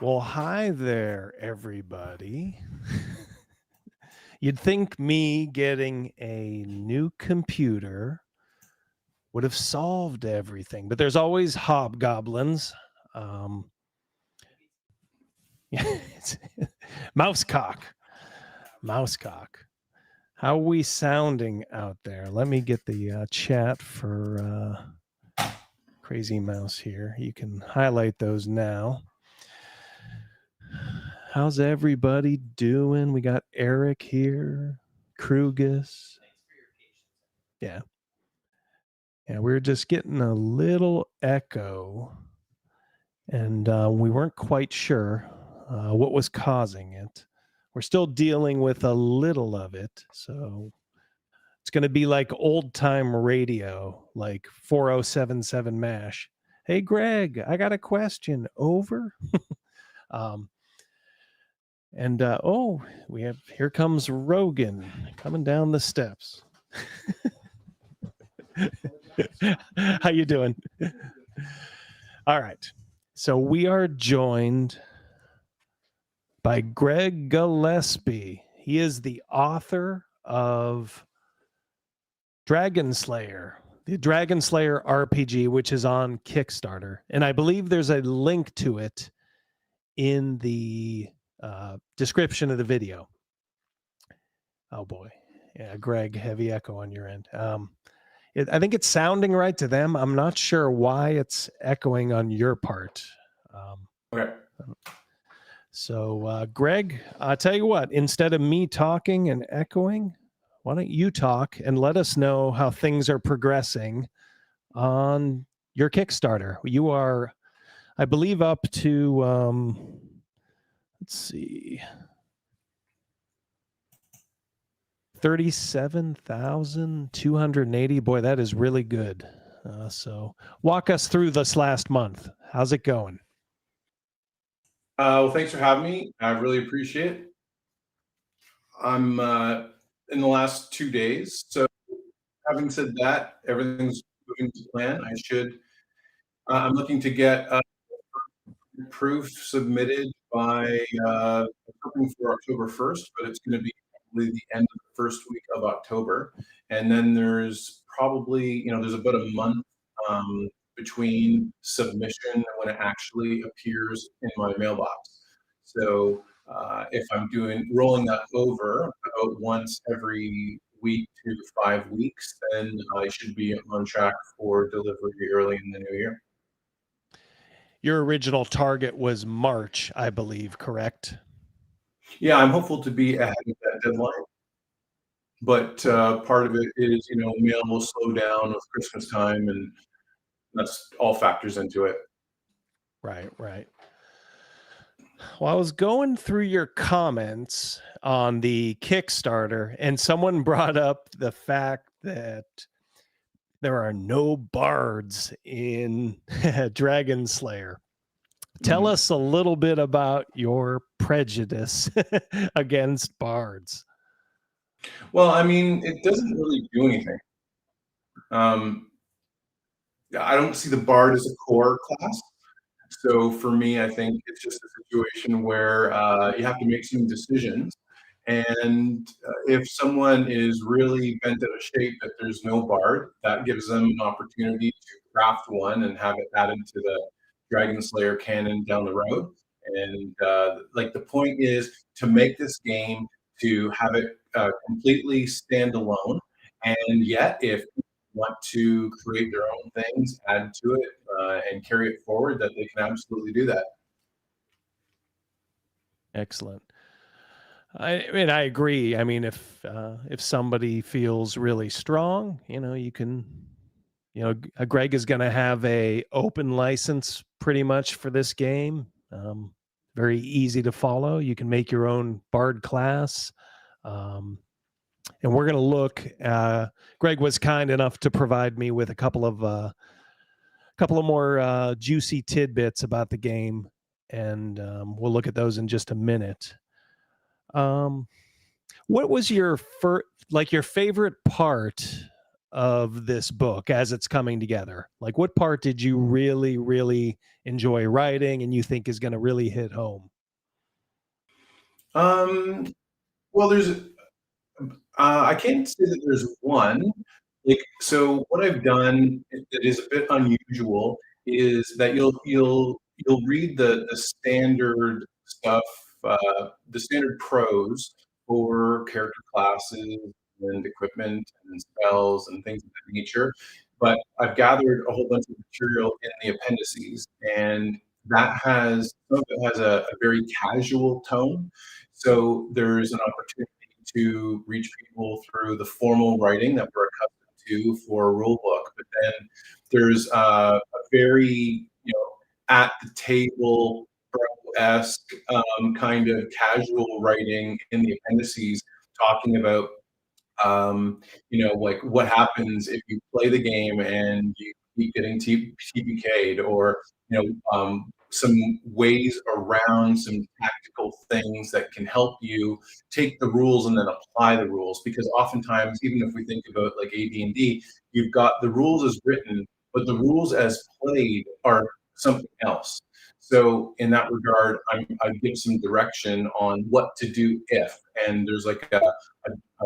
Well, hi there, everybody. You'd think me getting a new computer would have solved everything, but there's always hobgoblins. It's Mousecock. How are we sounding out there? Let me get the chat for Crazy Mouse here. You can highlight those now. How's everybody doing? We got Eric here, Krugus. Yeah. Yeah, we were just getting a little echo, and we weren't quite sure what was causing it. We're still dealing with a little of it, so it's going to be like old time radio, like 4077 MASH. Hey, Greg, I got a question. Over. Oh, here comes Rogan coming down the steps. How you doing? All right. So we are joined by Greg Gillespie. He is the author of Dragonslayer, the Dragonslayer RPG, which is on Kickstarter. And I believe there's a link to it in the description of the video. Oh boy. Yeah, Greg, heavy echo on your end. I think it's sounding right to them. I'm not sure why it's echoing on your part. Okay. So, Greg, I'll tell you what, instead of me talking and echoing, why don't you talk and let us know how things are progressing on your Kickstarter? You are, I believe, up to, let's see, 37,280. Boy, that is really good. So walk us through this last month. How's it going? Well, thanks for having me. I really appreciate it. I'm in the last 2 days. So having said that, everything's moving to plan. I'm looking to get proof submitted by hoping for October 1st, but it's going to be probably the end of the first week of October. And then there's probably, there's about a month between submission and when it actually appears in my mailbox. So if I'm rolling that over about once every week to 5 weeks, then I should be on track for delivery early in the new year. Your original target was March, I believe, correct? Yeah, I'm hopeful to be ahead of that deadline. But part of it is, mail will slow down with Christmas time, and that's all factors into it. Right. Well, I was going through your comments on the Kickstarter, and someone brought up the fact that there are no bards in Dragonslayer. Tell us a little bit about your prejudice against bards. Well, I mean, it doesn't really do anything. I don't see the bard as a core class. So for me, I think it's just a situation where you have to make some decisions. And if someone is really bent out of shape that there's no bard, that gives them an opportunity to craft one and have it added to the Dragonslayer canon down the road. And the point is to make this game, to have it completely standalone. And yet, if want to create their own things, add to it, and carry it forward, that they can absolutely do that. Excellent. I mean, I agree. I mean, if somebody feels really strong, you can, Greg is going to have a open license pretty much for this game. Very easy to follow. You can make your own bard class. And we're going to look, Greg was kind enough to provide me with a couple of more juicy tidbits about the game. And we'll look at those in just a minute. What was your favorite part of this book as it's coming together? Like, what part did you really, really enjoy writing and you think is going to really hit home? Well, I can't say that there's one. Like, so what I've done that is a bit unusual is that you'll read the standard stuff, the standard prose for character classes and equipment and spells and things of that nature. But I've gathered a whole bunch of material in the appendices, and some of it has a very casual tone. So there's an opportunity to reach people through the formal writing that we're accustomed to for a rule book. But then there's a very, at the table esque kind of casual writing in the appendices, talking about like what happens if you play the game and you keep getting TPK'd, or some ways around some tactical things that can help you take the rules and then apply the rules. Because oftentimes, even if we think about like AD&D, you've got the rules as written, but the rules as played are something else. So in that regard, I give some direction on what to do if, and there's like a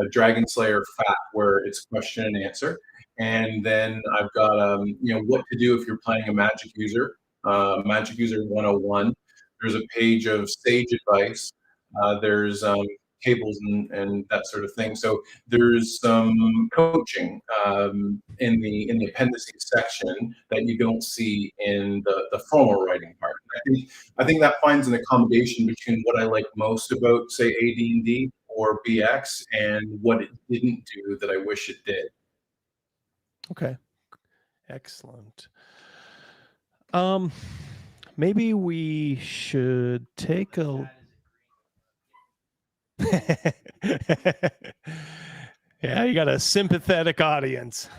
Dragonslayer fact where it's question and answer. And then I've got, what to do if you're playing a magic user, Magic User 101. There's a page of sage advice. There's tables and that sort of thing. So there's some coaching in the appendices section that you don't see in the formal writing part. I think that finds an accommodation between what I like most about, say, AD&D or BX, and what it didn't do that I wish it did. Okay. Excellent. Maybe we should take a yeah, you got a sympathetic audience.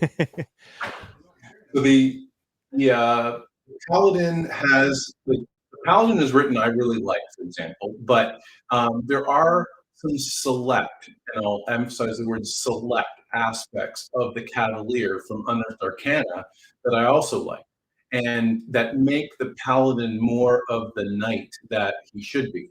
So the Paladin the Paladin is written I really like, for example, but there are some select, and I'll emphasize the word select, aspects of the Cavalier from Unearthed Arcana that I also like, and that make the Paladin more of the knight that he should be,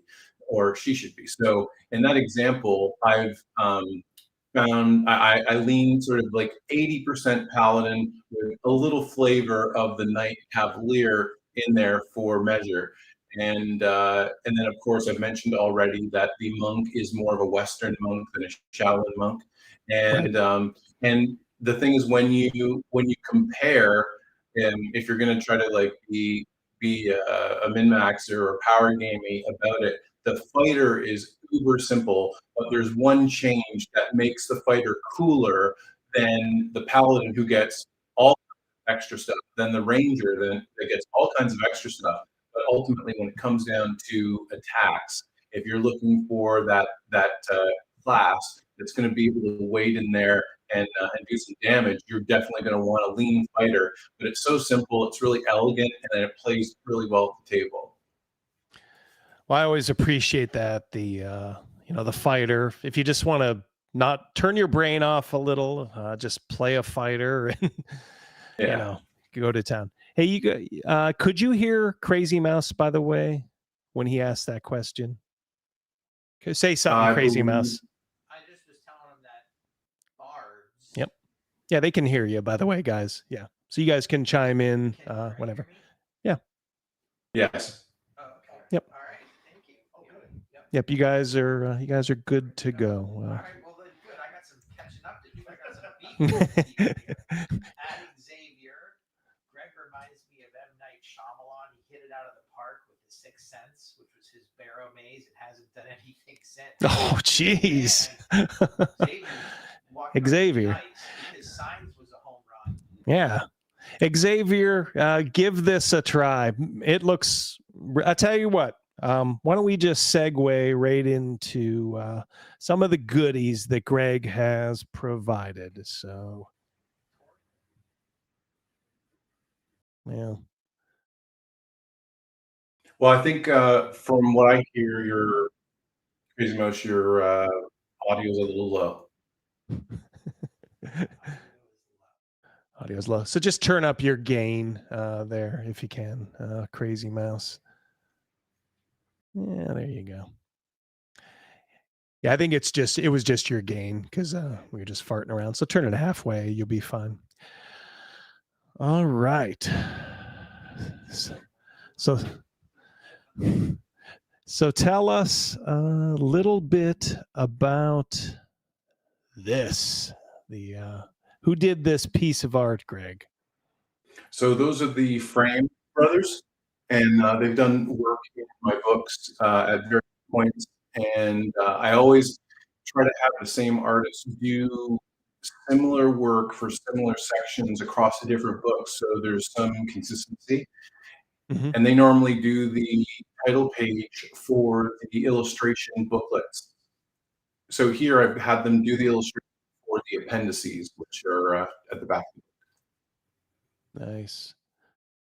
or she should be. So in that example, I've found I lean sort of like 80% Paladin with a little flavor of the Knight Cavalier in there for measure. And then of course I've mentioned already that the monk is more of a Western monk than a Shaolin monk. And and the thing is, when you compare, if you're going to try to like be a min-maxer or power gamey about it, the fighter is uber simple, but there's one change that makes the fighter cooler than the paladin, who gets all extra stuff, than the ranger that gets all kinds of extra stuff. But ultimately, when it comes down to attacks, if you're looking for that class that's going to be able to wade in there and do some damage, you're definitely going to want a lean fighter. But it's so simple, it's really elegant, and it plays really well at the table. Well, I always appreciate that the fighter. If you just want to not turn your brain off a little, just play a fighter and go to town. Hey, could you hear Crazy Mouse, by the way, when he asked that question? Say something, Crazy Mouse. I just was telling him that bards. Yep. Yeah, they can hear you, by the way, guys. Yeah. So you guys can chime in whenever. Yeah. Yes. Oh, okay. Yep. All right. Thank you. Oh, good. Yep. You guys are good to go. All right. Well, then good. I got some catching up to do. I got some beef here. Adding Xavier. Greg reminds me of M. Night Shyamalan. He hit it out of the park with The Sixth Sense, which was his barrow maze. It hasn't done anything since. Oh, jeez. Xavier. His signs was a home run. Yeah. Xavier, give this a try. It looks, I tell you what, why don't we just segue right into some of the goodies that Greg has provided. So, yeah. Well, I think from what I hear, your Crazy Mouse, your audio is a little low. Audio's low. So just turn up your gain there if you can. Crazy mouse. Yeah, there you go. Yeah, I think it was just your gain because we were just farting around. So turn it halfway, you'll be fine. All right. So tell us a little bit about this. Who did this piece of art, Greg? So those are the Frame brothers, and they've done work in my books at various points. And I always try to have the same artists do similar work for similar sections across the different books, so there's some consistency. Mm-hmm. And they normally do the title page for the illustration booklets. So here I've had them do the illustration for the appendices, which are at the back. Nice.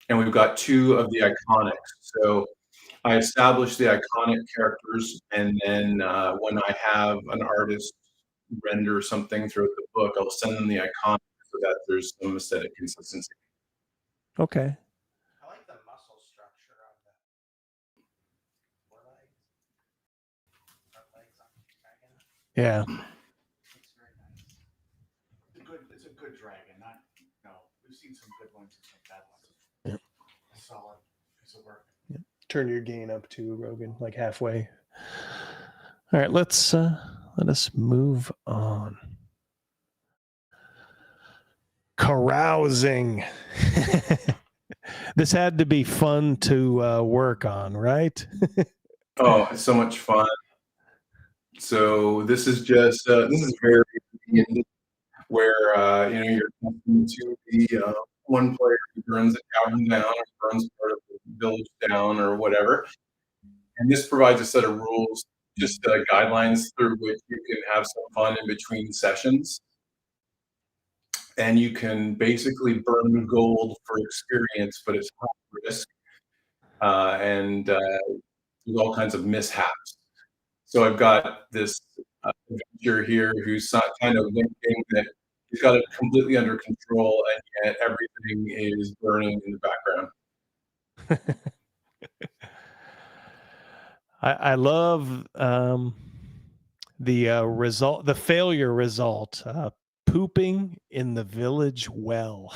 And we've got two of the iconics. So I established the iconic characters, and then when I have an artist render something throughout the book, I'll send them the iconic so that there's some aesthetic consistency. Okay. I like the muscle structure of the forelegs. Front legs on the dragon. Yeah. It's very nice. It's a good dragon. Not, we've seen some good ones and some bad ones. Yeah. A solid piece of work. Yeah. Turn your gain up too, Rogan, like halfway. All right, let us move on. Carousing. This had to be fun to work on, right? Oh, it's so much fun. So this is just this is very where you're talking to the one player who burns a cavern down or burns part of the village down or whatever. And this provides a set of rules, just guidelines through which you can have some fun in between sessions. And you can basically burn gold for experience, but it's high risk. And there's all kinds of mishaps. So I've got this adventurer here who's kind of thinking that he's got it completely under control, and yet everything is burning in the background. I love the failure result. Pooping in the village well.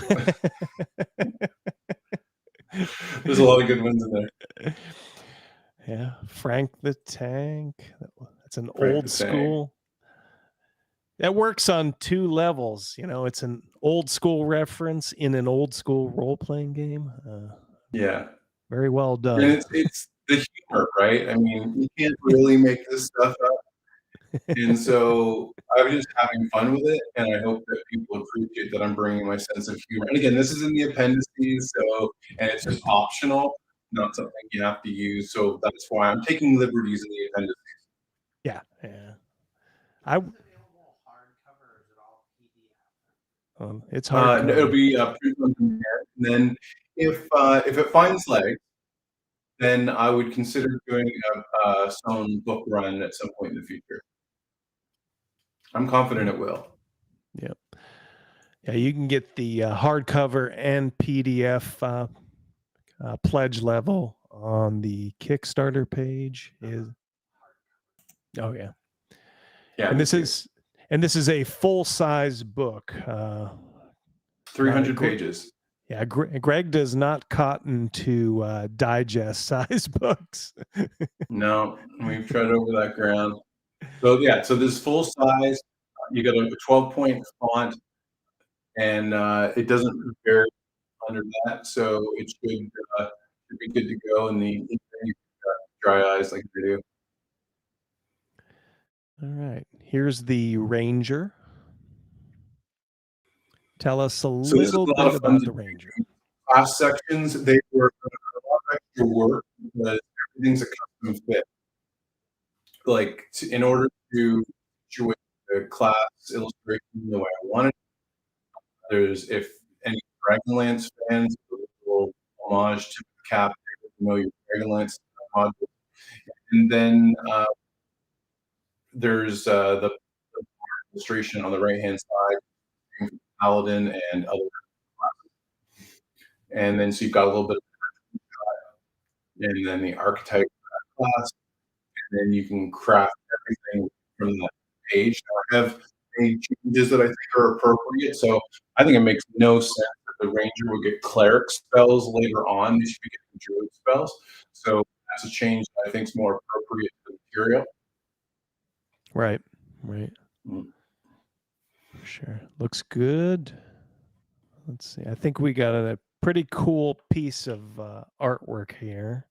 There's a lot of good ones in there. Yeah, Frank the Tank. That's an Frank old the school. That works on two levels. It's an old school reference in an old school role playing game. Yeah, very well done. and it's the humor, right? I mean, you can't really make this stuff up. And so I was just having fun with it, and I hope that people appreciate that I'm bringing my sense of humor. And again, this is in the appendices, and it's just optional, not something you have to use. So that's why I'm taking liberties in the appendices. Yeah. It's hard. It'll be printed on demand. And then if it finds legs, then I would consider doing a sewn book run at some point in the future. I'm confident it will. Yep. Yeah, you can get the hardcover and PDF pledge level on the Kickstarter page. Oh yeah. Yeah. And this is a full-size book. 300 pages. Yeah, Greg does not cotton to digest size books. No, we've tread over that ground. So yeah, so this full size, you got a 12-point font, and it doesn't vary under that, so it should be good to go. And you dry eyes like they do. All right, here's the Ranger. Tell us a little bit about the Ranger. Class sections, they were a lot of extra work because everything's a custom fit. Like in order to situate the class illustration the way I wanted, if any Dragonlance fans, a little homage to the cap, your Dragonlance module, and then there's the illustration on the right hand side paladin and other classes. And then so you've got a little bit of, and then the archetype class, and then you can craft everything from that page. Now, I have any changes that I think are appropriate, so I think it makes no sense that the ranger would get cleric spells later on. They should be getting druid spells. So that's a change that I think is more appropriate to the material. Right. Right. Mm. For sure. Looks good. Let's see. I think we got a pretty cool piece of artwork here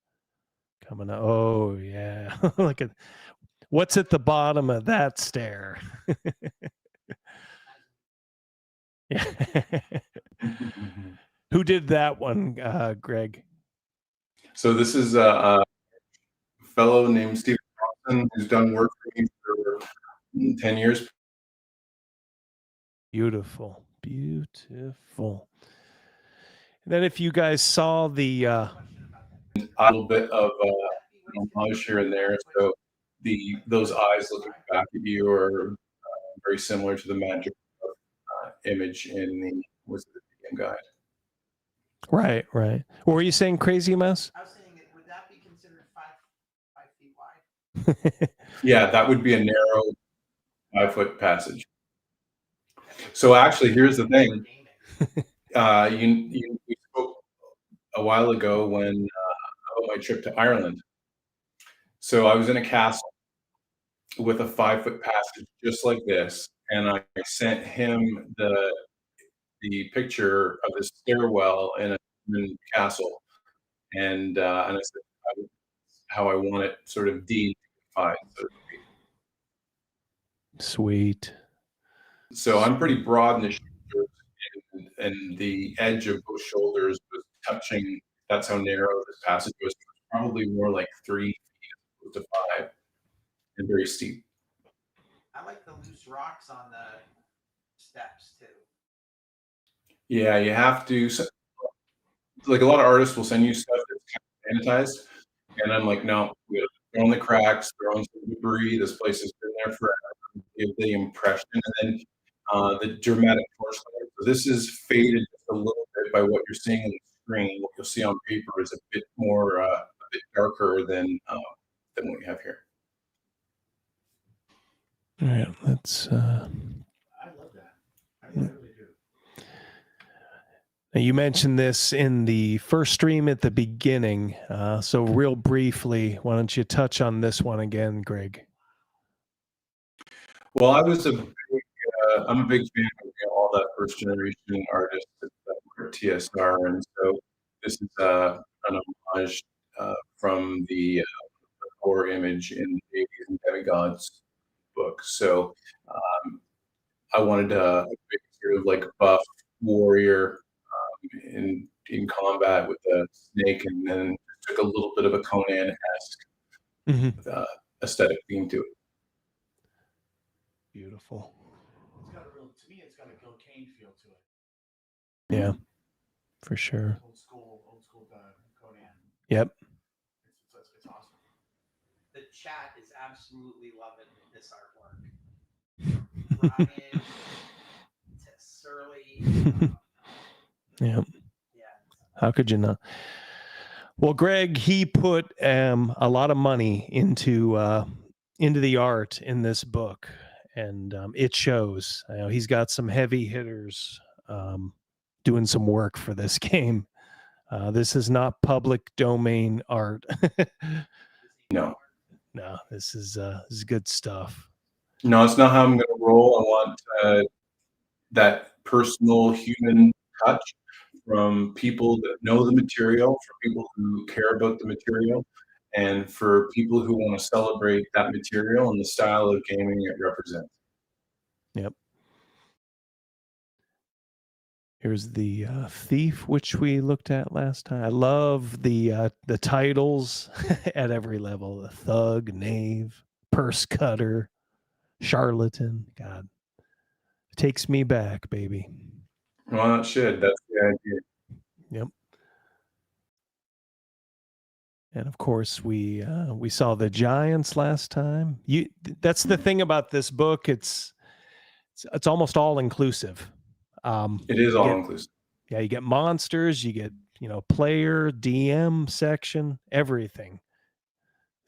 coming up. Oh yeah. Look at what's at the bottom of that stair. Yeah. Who did that one, Greg? So this is a fellow named Stephen Thompson who's done work for me for 10 years. Beautiful. Beautiful. And then if you guys saw the A little bit of homage here and there. So those eyes looking back at you are very similar to the magic image in the game guide. right. What were you saying, Crazy Mouse? I was saying, would that be considered 5 feet wide? Yeah, that would be a narrow 5-foot passage. So actually, here's the thing. We spoke a while ago when about my trip to Ireland. So I was in a castle with a 5-foot passage just like this, and I sent him the picture of the stairwell in a castle, and I said how I want it sort of defined. Sweet. So I'm pretty broad in the shoulders, and the edge of both shoulders was touching. That's how narrow this passage was. Probably more like 3 feet as opposed to 5, and very steep. I like the loose rocks on the steps too. Yeah, you have to. Like a lot of artists will send you stuff that's kind of sanitized, and I'm like, no, we throw in the cracks, throw in some debris. This place has been there forever. Give the impression, and then the dramatic torchlight. So this is faded just a little bit by what you're seeing on the screen. What you'll see on paper is a bit more, a bit darker than what you have here. All right, let's. I love that. I really do. Now you mentioned this in the first stream at the beginning, so real briefly, why don't you touch on this one again, Greg? Well, I'm a big fan of all that first generation artists that were TSR, and so this is an homage from the core image in the Deities and Demigods book. So I wanted a big sort of like buff warrior in combat with a snake, and then took a little bit of a Conan-esque aesthetic theme to it. Beautiful. It's got to me, it's got a cocaine feel to it. Yeah, for sure. Old school Conan. Yep. It's awesome. The chat is absolutely loving this artwork. Ryan, Surly. Yeah. Yeah. How could you not? Well, Greg, he put a lot of money into the art in this book, and it shows. You know, he's got some heavy hitters doing some work for this game. This is not public domain art. No, this is good stuff. No, it's not how I'm going to roll. I want that personal human touch from people that know the material, for people who care about the material, and for people who want to celebrate that material and the style of gaming it represents. Yep. Here's the thief, which we looked at last time. I love the titles at every level: the thug, knave, purse cutter, charlatan. God, it takes me back, baby. Well, it should. That's the idea. Yep. And of course, we saw the giants last time. That's the thing about this book. It's almost all inclusive. It is you all get- inclusive. Yeah, you get monsters, you get, player, DM section, everything.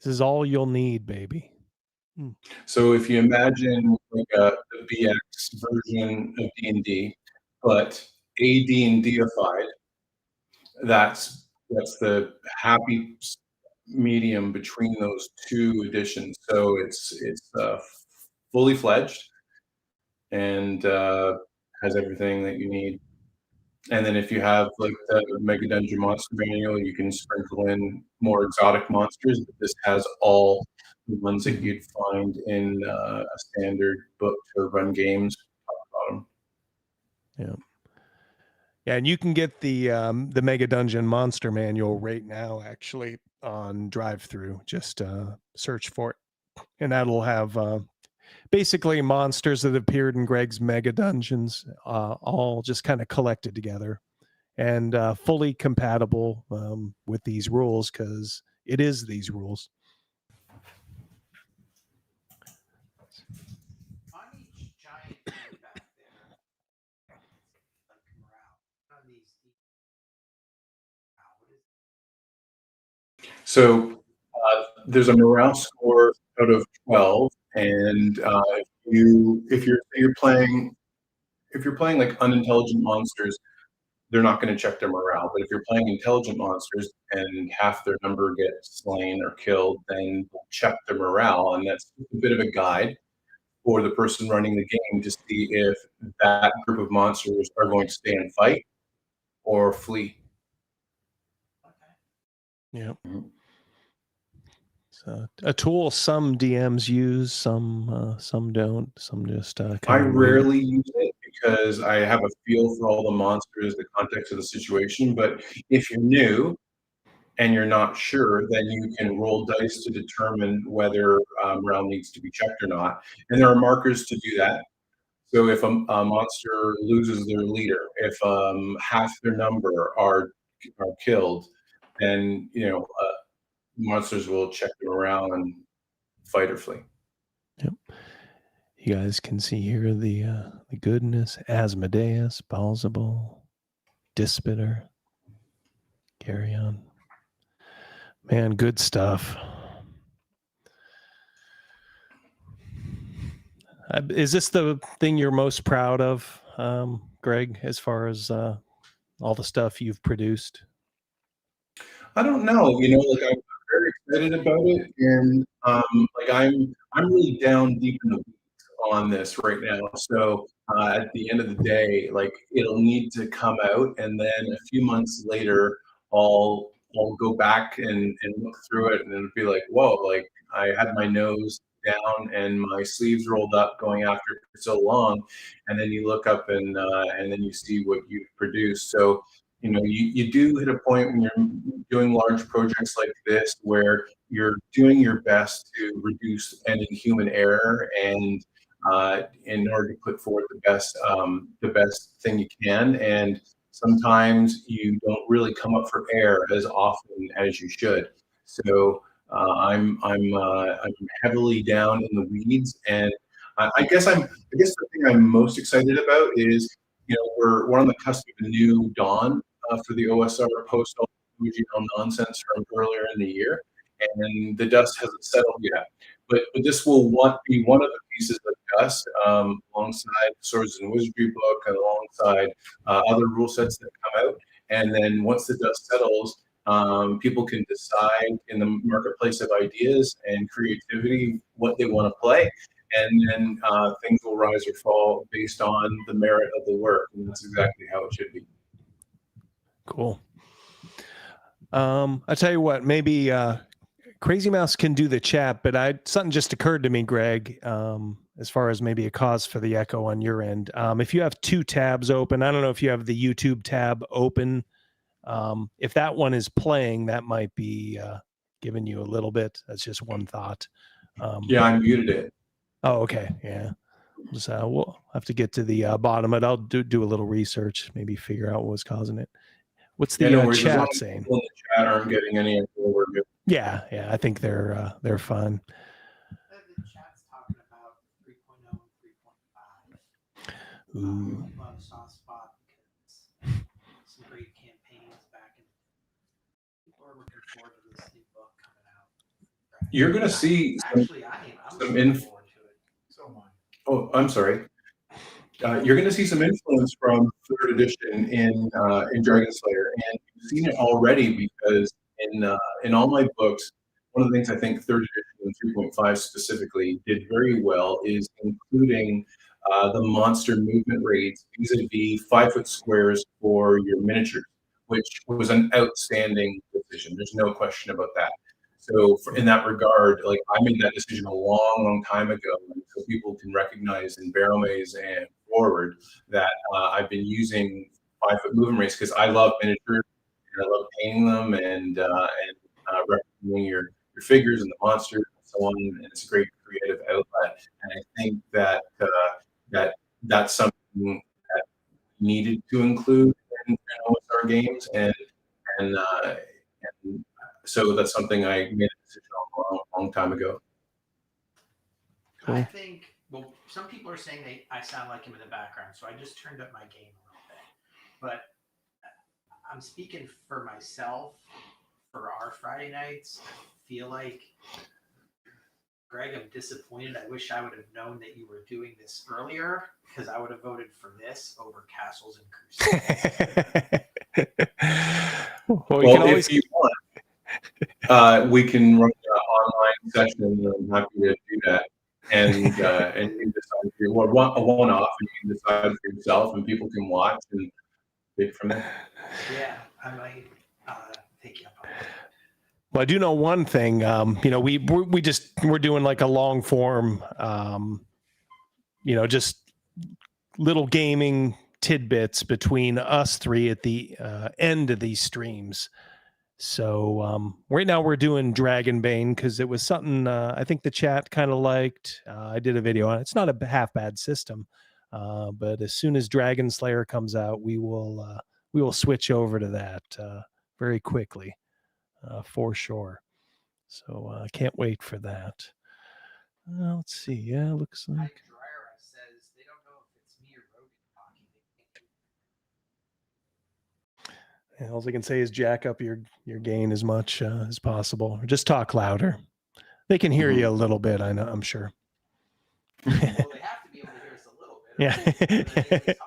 This is all you'll need, baby. So if you imagine like a BX version of D&D, but AD&Dified, that's the happy medium between those two editions. So it's fully fledged and has everything that you need. And then if you have like the Mega Dungeon Monster Manual, you can sprinkle in more exotic monsters. But this has all the ones that you'd find in a standard book to run games. Yeah. Yeah, and you can get the Mega Dungeon Monster Manual right now, actually, on drive-through. Just search for it, and that'll have basically monsters that appeared in Greg's Mega Dungeons, all just kind of collected together, and fully compatible with these rules, because it is these rules. On each giant bird back there, like morale. On these, what is So there's a morale score out of 12, and if you're playing like unintelligent monsters, they're not going to check their morale. But if you're playing intelligent monsters and half their number get slain or killed, then they'll check their morale, and that's a bit of a guide for the person running the game to see if that group of monsters are going to stay and fight or flee. Yeah. Mhm. So a tool some DMs use, some don't, some just I kind of rarely use it because I have a feel for all the monsters, the context of the situation. But if you're new and you're not sure, then you can roll dice to determine whether morale needs to be checked or not. And there are markers to do that. So if a monster loses their leader, if half their number are killed, then monsters will check their morale and fight or flee. Yep. You guys can see here the goodness: Asmodeus, Balsable, Dispiter, Carrion. Man, good stuff. Is this the thing you're most proud of, Greg, as far as all the stuff you've produced? I don't know. Like I'm very excited about it, and like I'm really down deep in the weeds on this right now. So at the end of the day, like it'll need to come out, and then a few months later, I'll go back and look through it, and it'll be like, whoa! Like I had my nose down and my sleeves rolled up, going after it for so long, and then you look up and then you see what you've produced. So you do hit a point when you're doing large projects like this where you're doing your best to reduce any human error and in order to put forward the best thing you can. And sometimes you don't really come up for air as often as you should. So I'm heavily down in the weeds, and I guess the thing I'm most excited about is we're on the cusp of a new dawn for the OSR post all the nonsense from earlier in the year, and the dust hasn't settled yet. But this will be one of the pieces of dust alongside Swords and Wizardry book and alongside other rule sets that come out. And then once the dust settles, people can decide in the marketplace of ideas and creativity what they want to play. And then things will rise or fall based on the merit of the work. And that's exactly how it should be. Cool. I tell you what, maybe Crazy Mouse can do the chat, but something just occurred to me, Greg, as far as maybe a cause for the echo on your end. If you have two tabs open, I don't know if you have the YouTube tab open. If that one is playing, that might be giving you a little bit. That's just one thought. Yeah, I muted it. Oh, okay. Yeah. So we'll have to get to the bottom of it. I'll do a little research, maybe figure out what was causing it. What's the no worries. As long chat as saying? people in the chat aren't getting any info, we're good. Yeah, I think they're fun. The chat's talking about 3.0 and 3.5. Ooh. Love sauce campaigns back in. People are looking forward to this new book coming out. You're going to see Actually, I am. I'm some looking forward to it. So am I. Oh, I'm sorry. You're going to see some influence from third edition in Dragonslayer, and you've seen it already because in all my books, one of the things I think third edition and 3.5 specifically did very well is including the monster movement rates vis-a-vis 5-foot squares for your miniatures, which was an outstanding decision. There's no question about that. So in that regard, like I made that decision a long, long time ago, so people can recognize in barrel maze and forward that I've been using 5-foot movement rates because I love miniatures and I love painting them and representing your figures and the monsters and so on. And it's a great creative outlet. And I think that that's something that needed to include in OSR games and so that's something I made a decision on a long time ago. Cool. I think, well, some people are saying I sound like him in the background, so I just turned up my game a little bit. But I'm speaking for myself for our Friday nights. I feel like, Greg, I'm disappointed. I wish I would have known that you were doing this earlier because I would have voted for this over Castles and Crusades. Well, you can always... if you want, we can run an online session, and I'm happy to do that. And you can decide if you're a one-off, and you can decide for yourself, and people can watch and pick from there. Yeah, I might take you up on that. Well, I do know one thing. We're doing like a long form, just little gaming tidbits between us three at the end of these streams. So right now we're doing Dragonbane because it was something I think the chat kind of liked. I did a video on it. It's not a half bad system, but as soon as Dragonslayer comes out, we will switch over to that very quickly for sure. So I can't wait for that. Let's see. Yeah, looks like. Says they don't know if it's me or Rogan talking. And all I can say is jack up your gain as much as possible, or just talk louder. They can hear you a little bit. I know. I'm sure. Well, they have to be able to hear us a little bit.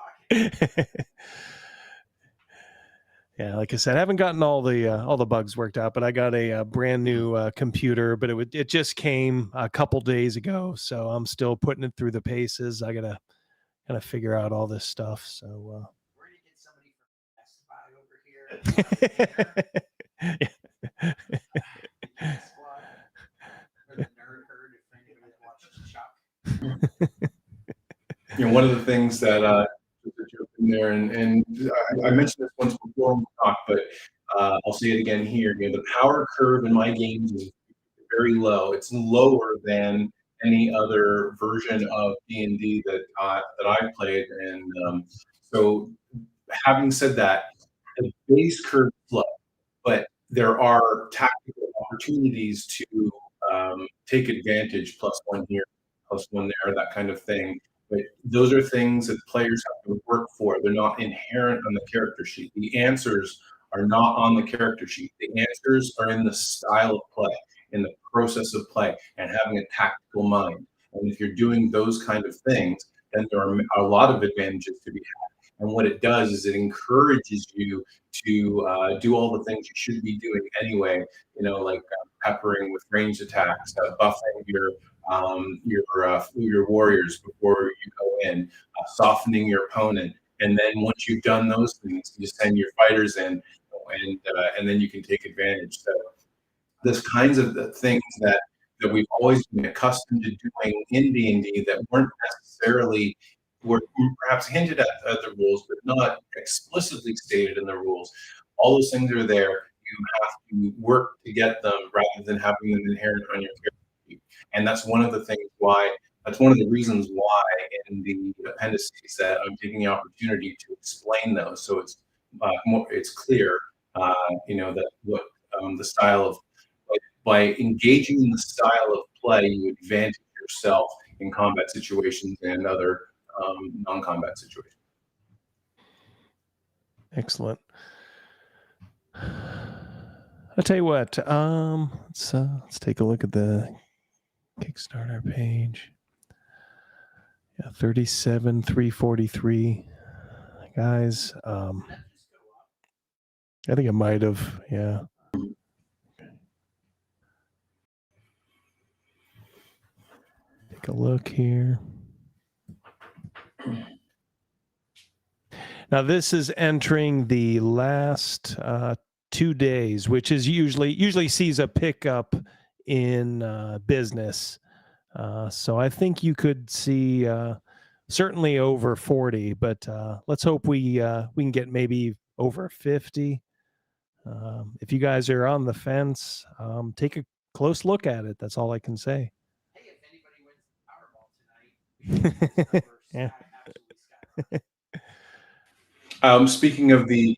Yeah. Yeah, like I said, I haven't gotten all the bugs worked out, but I got a brand new computer, but it just came a couple days ago, so I'm still putting it through the paces. I gotta figure out all this stuff. So we're gonna get somebody from Best Buy over here. Squad, or the nerd herd, if anybody that watches Chuck. One of the things that in there, and I mentioned this once before when we talked, but I'll say it again here. The power curve in my games is very low. It's lower than any other version of D&D that I've played, and so having said that, the base curve is low, but there are tactical opportunities to take advantage, +1 here, +1 there, that kind of thing. But those are things that players have to work for. They're not inherent on the character sheet. The answers are not on the character sheet. The answers are in the style of play, in the process of play, and having a tactical mind. And if you're doing those kind of things, then there are a lot of advantages to be had. And what it does is it encourages you to do all the things you should be doing anyway, like peppering with ranged attacks, buffing your warriors before you go in, softening your opponent, and then once you've done those things, you send your fighters in, and then you can take advantage. So there's kinds of things that we've always been accustomed to doing in D&D that weren't necessarily were perhaps hinted at the rules, but not explicitly stated in the rules. All those things are there. You have to work to get them rather than having them inherent on your character. And that's one of the reasons why in the appendices that I'm taking the opportunity to explain those, so it's clear, that what the style of, by engaging in the style of play, you advantage yourself in combat situations and other non-combat situations. Excellent. I'll tell you what. Let's take a look at the Kickstarter page. Yeah, 37,343 guys. I think it might have. Yeah. Take a look here. Now this is entering the last 2 days, which is usually sees a pickup in business. So I think you could see certainly over 40, but let's hope we can get maybe over 50. If you guys are on the fence, take a close look at it. That's all I can say. Hey, if anybody wins the Powerball tonight, Yeah. Speaking of the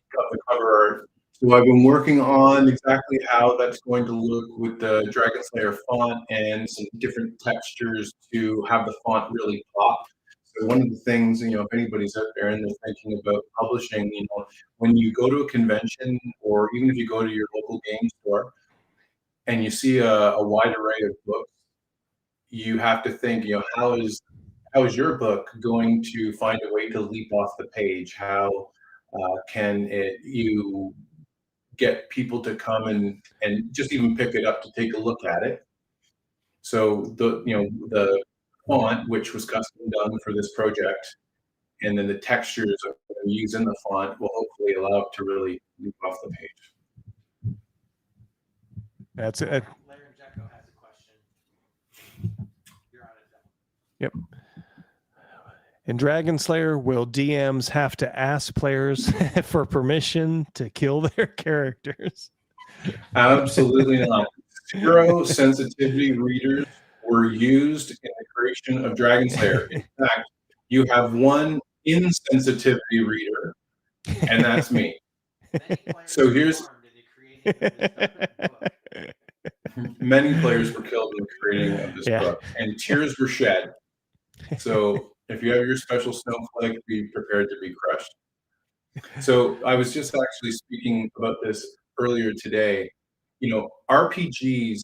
cover art, so I've been working on exactly how that's going to look with the Dragonslayer font and some different textures to have the font really pop. So one of the things, if anybody's out there and they're thinking about publishing, when you go to a convention or even if you go to your local game store and you see a wide array of books, you have to think, how is your book going to find a way to leap off the page? How can you get people to come and just even pick it up to take a look at it? So the font, which was custom done for this project, and then the textures that we use in the font will hopefully allow it to really leap off the page. That's it. Larry and Jacko has a question. You're on it, Jacko. Yep. In Dragonslayer, will DMs have to ask players for permission to kill their characters? Absolutely not. 0 sensitivity readers were used in the creation of Dragonslayer. In fact, you have one insensitivity reader, and that's me. So here's many players were killed in the creating of this book, and tears were shed. So if you have your special snowflake, be prepared to be crushed. So I was just actually speaking about this earlier today. RPGs,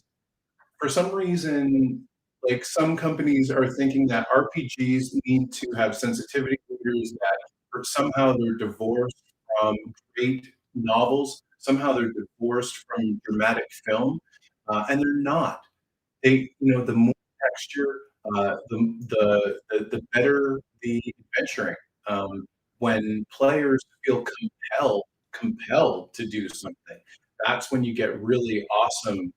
for some reason, like some companies are thinking that RPGs need to have sensitivity readers that somehow they're divorced from great novels, somehow they're divorced from dramatic film, and they're not. The more texture, the better the adventuring. When players feel compelled to do something, that's when you get really awesome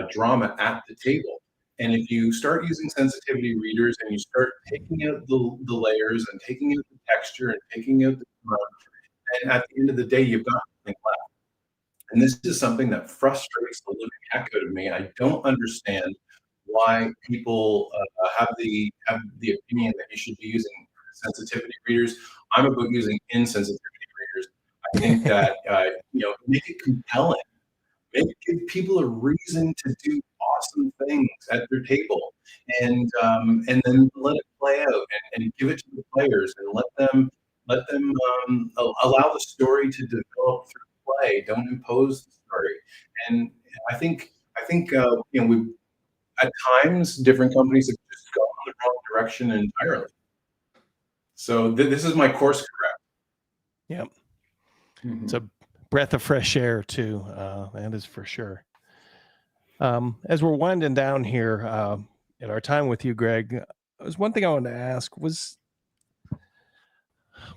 drama at the table. And if you start using sensitivity readers and you start taking out the layers and taking out the texture and taking out the and at the end of the day, you've got nothing left. And this is something that frustrates the living heck out of me. I don't understand why people have the opinion that you should be using sensitivity readers. I'm about using insensitivity readers. I think that make it compelling. Give people a reason to do awesome things at their table, and then let it play out and give it to the players and let them allow the story to develop through play. Don't impose the story. And I think we at times different companies have just gone in the wrong direction entirely. So this is my course correct. Yep. It's a breath of fresh air too. That is for sure. As we're winding down here in our time with you, Greg, there's one thing I wanted to ask. Was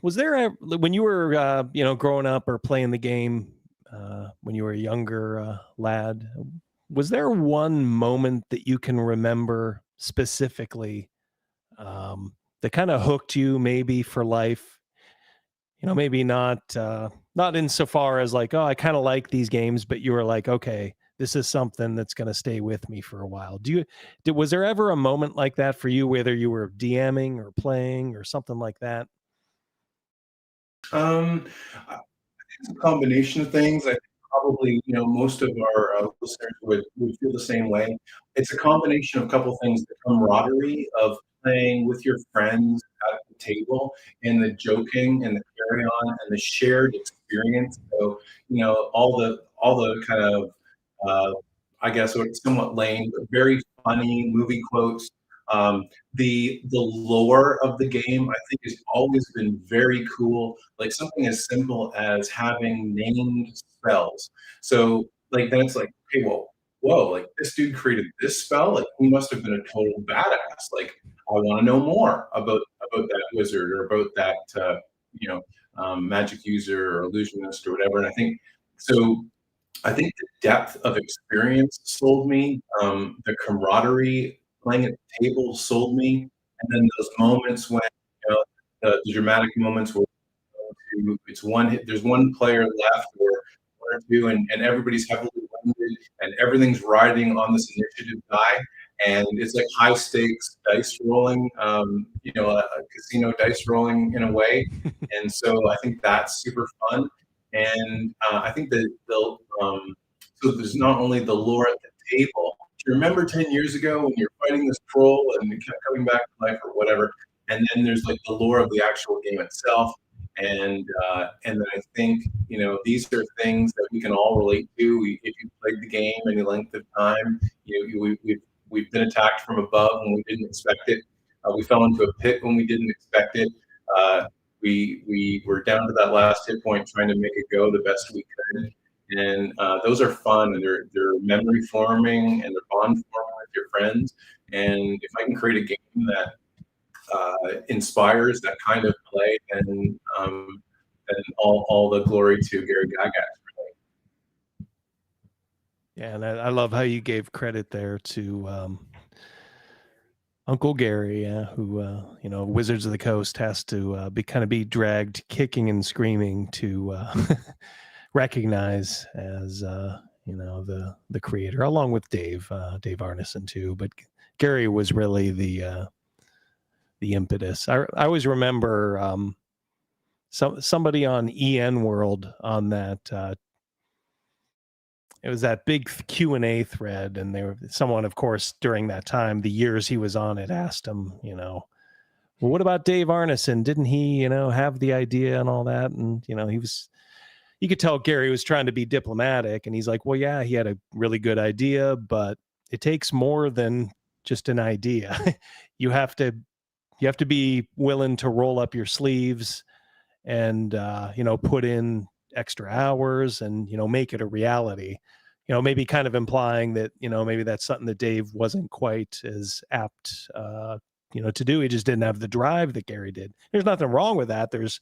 there when you were growing up or playing the game when you were a younger lad, was there one moment that you can remember specifically that kind of hooked you maybe for life? Maybe not insofar as like, oh, I kind of like these games, but you were like, okay, this is something that's going to stay with me for a while. Was there ever a moment like that for you, whether you were DMing or playing or something like that? I think it's a combination of things. I think probably most of our listeners would feel the same way. It's a combination of a couple things: the camaraderie of playing with your friends at the table, and the joking and the carry on and the shared experience. So all all the kind of I guess somewhat lame, but very funny movie quotes. The lore of the game, I think, has always been very cool. Like something as simple as having named spells. So like then it's like, hey, whoa, like this dude created this spell. Like he must have been a total badass. Like I want to know more about that wizard or about that magic user or illusionist or whatever. And I think so. I think the depth of experience sold me. The camaraderie playing at the table sold me, and then those moments when the dramatic moments where it's one hit, there's one player left or one or two, and everybody's heavily wounded, and everything's riding on this initiative die, and it's like high stakes dice rolling, a casino dice rolling in a way, and so I think that's super fun. And I think that so there's not only the lore at the table. Do you remember 10 years ago when you're fighting this troll and it kept coming back to life or whatever? And then there's like the lore of the actual game itself. And then I think, these are things that we can all relate to. If you played the game any length of time, we've been attacked from above when we didn't expect it. We fell into a pit when we didn't expect it. We were down to that last hit point trying to make it go the best we could. And those are fun, and they're memory forming, and they're bond forming with your friends. And if I can create a game that inspires that kind of play, then all the glory to Gary Gygax. Really. Yeah, and I love how you gave credit there to Uncle Gary, who Wizards of the Coast has to be dragged kicking and screaming to recognize as the creator, along with Dave Arneson too. But Gary was really the impetus. I always remember somebody on EN World on that. It was that big Q&A thread, and someone, of course, during that time, the years he was on it, asked him, well, what about Dave Arneson? Didn't he, have the idea and all that? And, you could tell Gary was trying to be diplomatic, and he's like, well, yeah, he had a really good idea, but it takes more than just an idea. You have to be willing to roll up your sleeves and, put in extra hours and, make it a reality, maybe kind of implying that, maybe that's something that Dave wasn't quite as apt, to do. He just didn't have the drive that Gary did. There's nothing wrong with that. There's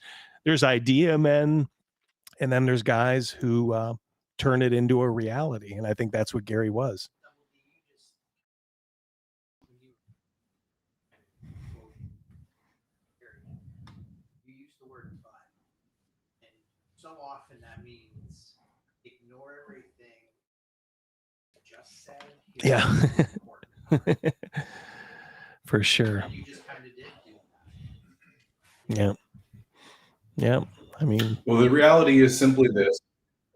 idea men, and then there's guys who turn it into a reality. And I think that's what Gary was. You use the word fun. And so often that means ignore everything I just said. Yeah. For sure. And you just kind of did do that. Yeah. Yeah. I mean, well, the reality is simply this: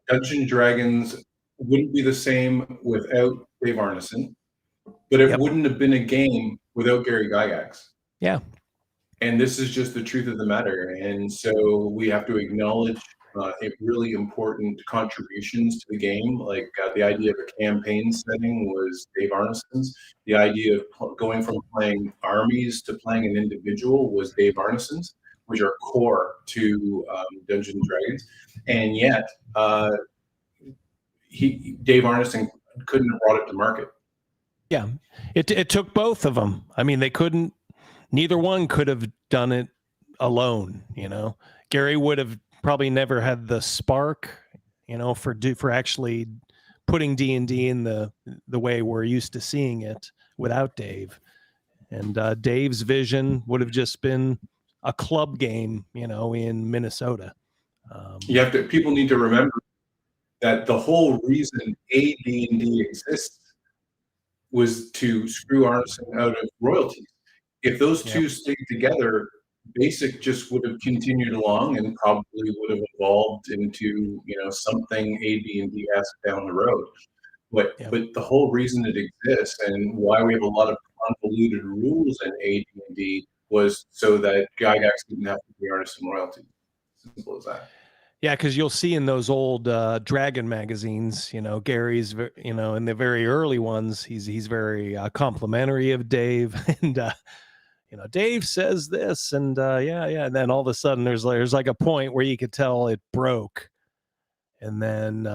Dungeons & Dragons wouldn't be the same without Dave Arneson, but it wouldn't have been a game without Gary Gygax. Yeah. And this is just the truth of the matter. And so we have to acknowledge really important contributions to the game. Like the idea of a campaign setting was Dave Arneson's. The idea of going from playing armies to playing an individual was Dave Arneson's, which are core to Dungeons & Dragons. And yet, Dave Arneson couldn't have brought it to market. Yeah, it took both of them. I mean, neither one could have done it alone. Gary would have probably never had the spark, for actually putting D&D in the way we're used to seeing it without Dave. And Dave's vision would have just been a club game, in Minnesota. People need to remember that the whole reason AD&D exists was to screw Arneson out of royalties. If those two stayed together, Basic just would have continued along and probably would have evolved into something AD&D-esque down the road. But the whole reason it exists and why we have a lot of convoluted rules in AD&D was so that Gygax didn't have to pay Arneson royalties. Simple as that. Yeah, because you'll see in those old Dragon magazines, Gary's, in the very early ones, he's very complimentary of Dave, and Dave says this, and yeah, and then all of a sudden there's like a point where you could tell it broke, and then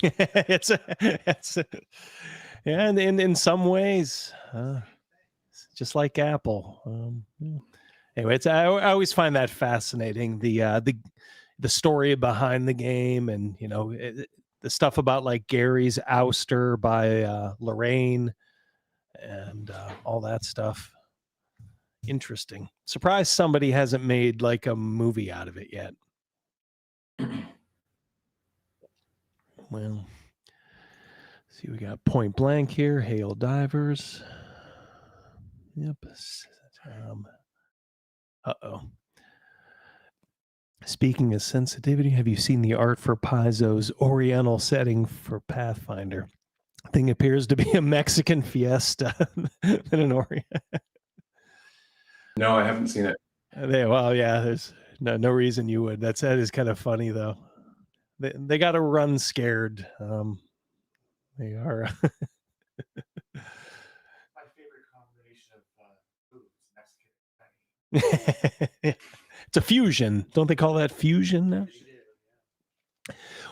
it's yeah, and in some ways, just like Apple. Yeah. Anyway, I always find that fascinating, the story behind the game, and the stuff about like Gary's ouster by Lorraine, and all that stuff. Interesting. Surprised somebody hasn't made like a movie out of it yet. Well, see, we got Point Blank here, Hail Divers. Yep. Uh-oh. Speaking of sensitivity, have you seen the art for Paizo's Oriental setting for Pathfinder? Thing appears to be a Mexican fiesta than an Orient. No, I haven't seen it. Well, yeah, there's no reason you would. That is kind of funny though. They got to run scared. They are. My favorite combination of foods, Mexican. It's a fusion. Don't they call that fusion now?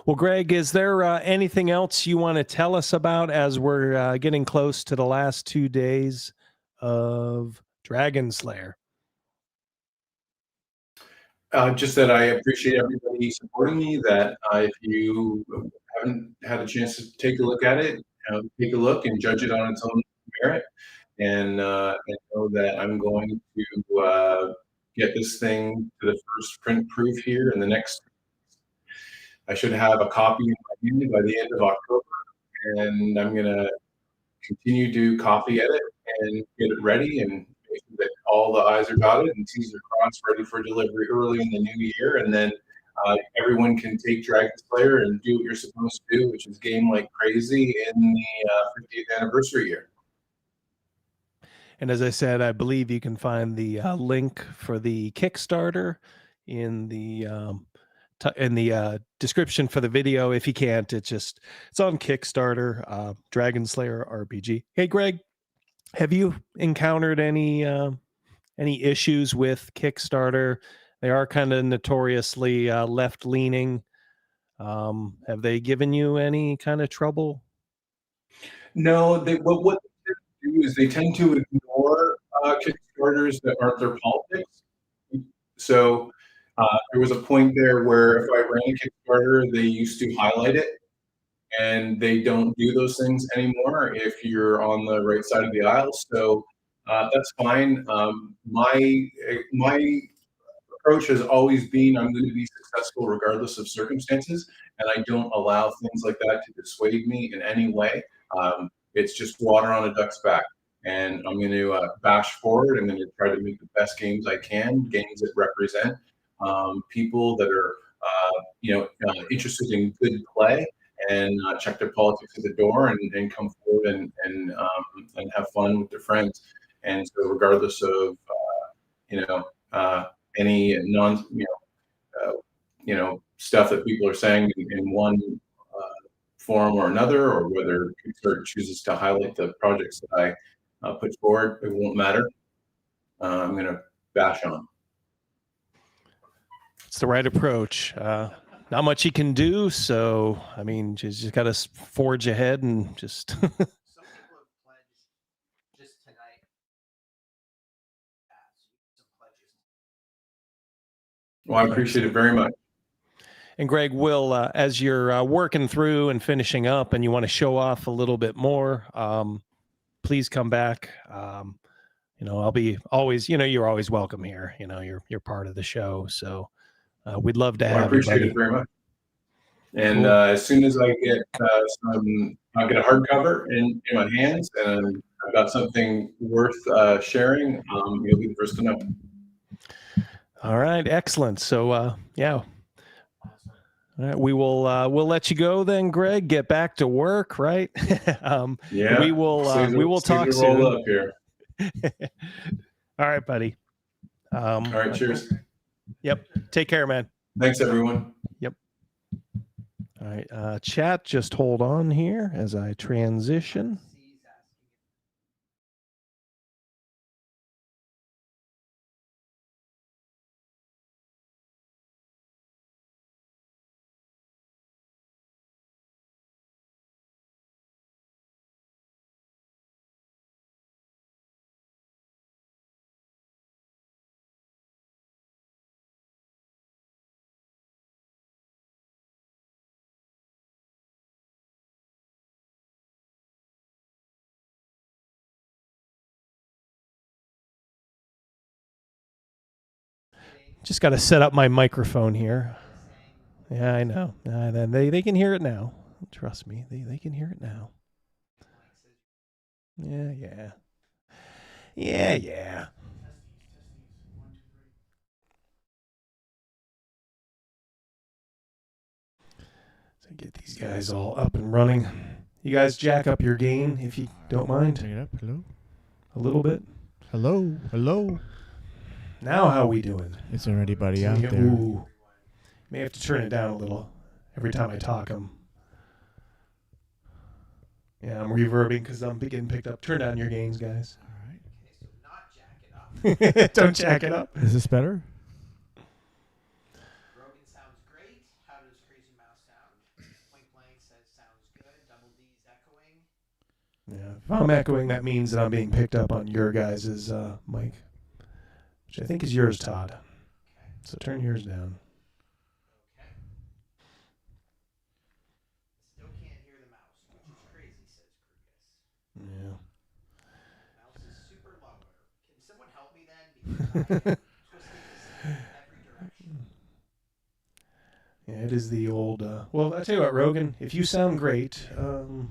Well, Greg, is there anything else you want to tell us about as we're getting close to the last 2 days of Dragonslayer? Just that I appreciate everybody supporting me, that if you haven't had a chance to take a look at it, take a look and judge it on its own merit, and know that I'm going to get this thing to the first print proof here in the next. I should have a copy in my hand by the end of October, and I'm going to continue to copy edit and get it ready, and make sure that all the I's are dotted and T's are crossed, ready for delivery early in the new year. And then everyone can take Dragonslayer and do what you're supposed to do, which is game like crazy in the 50th anniversary year. And as I said, I believe you can find the link for the Kickstarter in the description for the video. If you can't, it's on Kickstarter, Dragonslayer RPG. Hey, Greg, have you encountered any issues with Kickstarter? They are kind of notoriously left leaning. Have they given you any kind of trouble? No, what they do is they tend to ignore Kickstarters that aren't their politics. So there was a point there where if I ran a Kickstarter, they used to highlight it, and they don't do those things anymore if you're on the right side of the aisle. So that's fine. My approach has always been I'm going to be successful regardless of circumstances, and I don't allow things like that to dissuade me in any way. It's just water on a duck's back, and I'm going to bash forward. I'm going to try to make the best games I can, games that represent people that are interested in good play, and check their politics at the door, and come forward and have fun with their friends. And so regardless of any stuff that people are saying in one forum or another, or whether Kickstarter chooses to highlight the projects that I put forward, it won't matter. I'm going to bash on. It's the right approach. Not much you can do, so I mean, just got to forge ahead and just. Some people have pledged just tonight. Some pledges. Well, I appreciate it very much. And Greg, will as you're working through and finishing up, and you want to show off a little bit more, please come back. I'll be always. You're always welcome here. You're part of the show, so we'd love to have. I appreciate it very much. And cool. As soon as I get I'll get a hardcover in my hands, and I've got something worth sharing, you'll be the first to know. All right, excellent. So yeah. All right, we'll let you go then, Greg. Get back to work, right? Yeah. We will talk soon. Roll up here. All right, buddy. All right, cheers. Yep. Take care, man. Thanks, everyone. All right. Chat, just hold on here as I transition. C's asking if Just got to set up my microphone here. saying Yeah, I know. Then they can hear it now. Trust me, they can hear it now. Mike says Yeah. Yeah. So get these guys all up and running. You guys jack up your gain if you don't mind. Bring it up. Hello. A little bit. Hello. Hello. Now how we doing? Is there anybody out there? Ooh. May have to turn it down a little every time I talk. I'm reverbing because I'm getting picked up. Turn down your gains, guys. All right. okay, so not jack it up. Don't jack it up. Is this better? Rogan sounds great. How does Crazy Mouse sound? Point Blank says sounds good. Double D's echoing. Yeah. If I'm echoing, that means that I'm being picked up on your guys' mic, which I think is yours, Todd. Okay. So turn yours down. Okay. Still can't hear the mouse, which is crazy, says Krugus. Yeah. Mouse is super low. Can someone help me then? Because I'm twisting this in every direction. Yeah, it is the old. Well, I tell you what, Rogan, if you sound great, And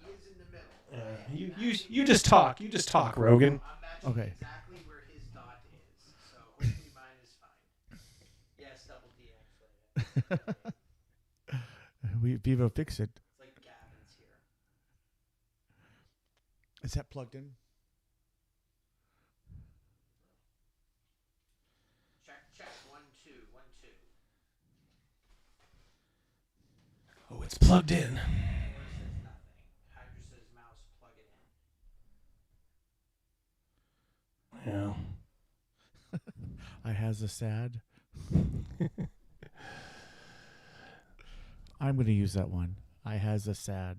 he is in the middle. you just talk. You just talk, Rogan. I'm matching Okay. exactly where his dot is, so hopefully mine is fine. Yes, Double D actually. Vivo fix it. It's like Gavin's here. Is that plugged in? Check. 1 2 1 2. Oh, it's plugged in. Laura says nothing. Hydra says mouse, plug it in. Yeah. I has a sad. I'm going to use that one. I has a sad.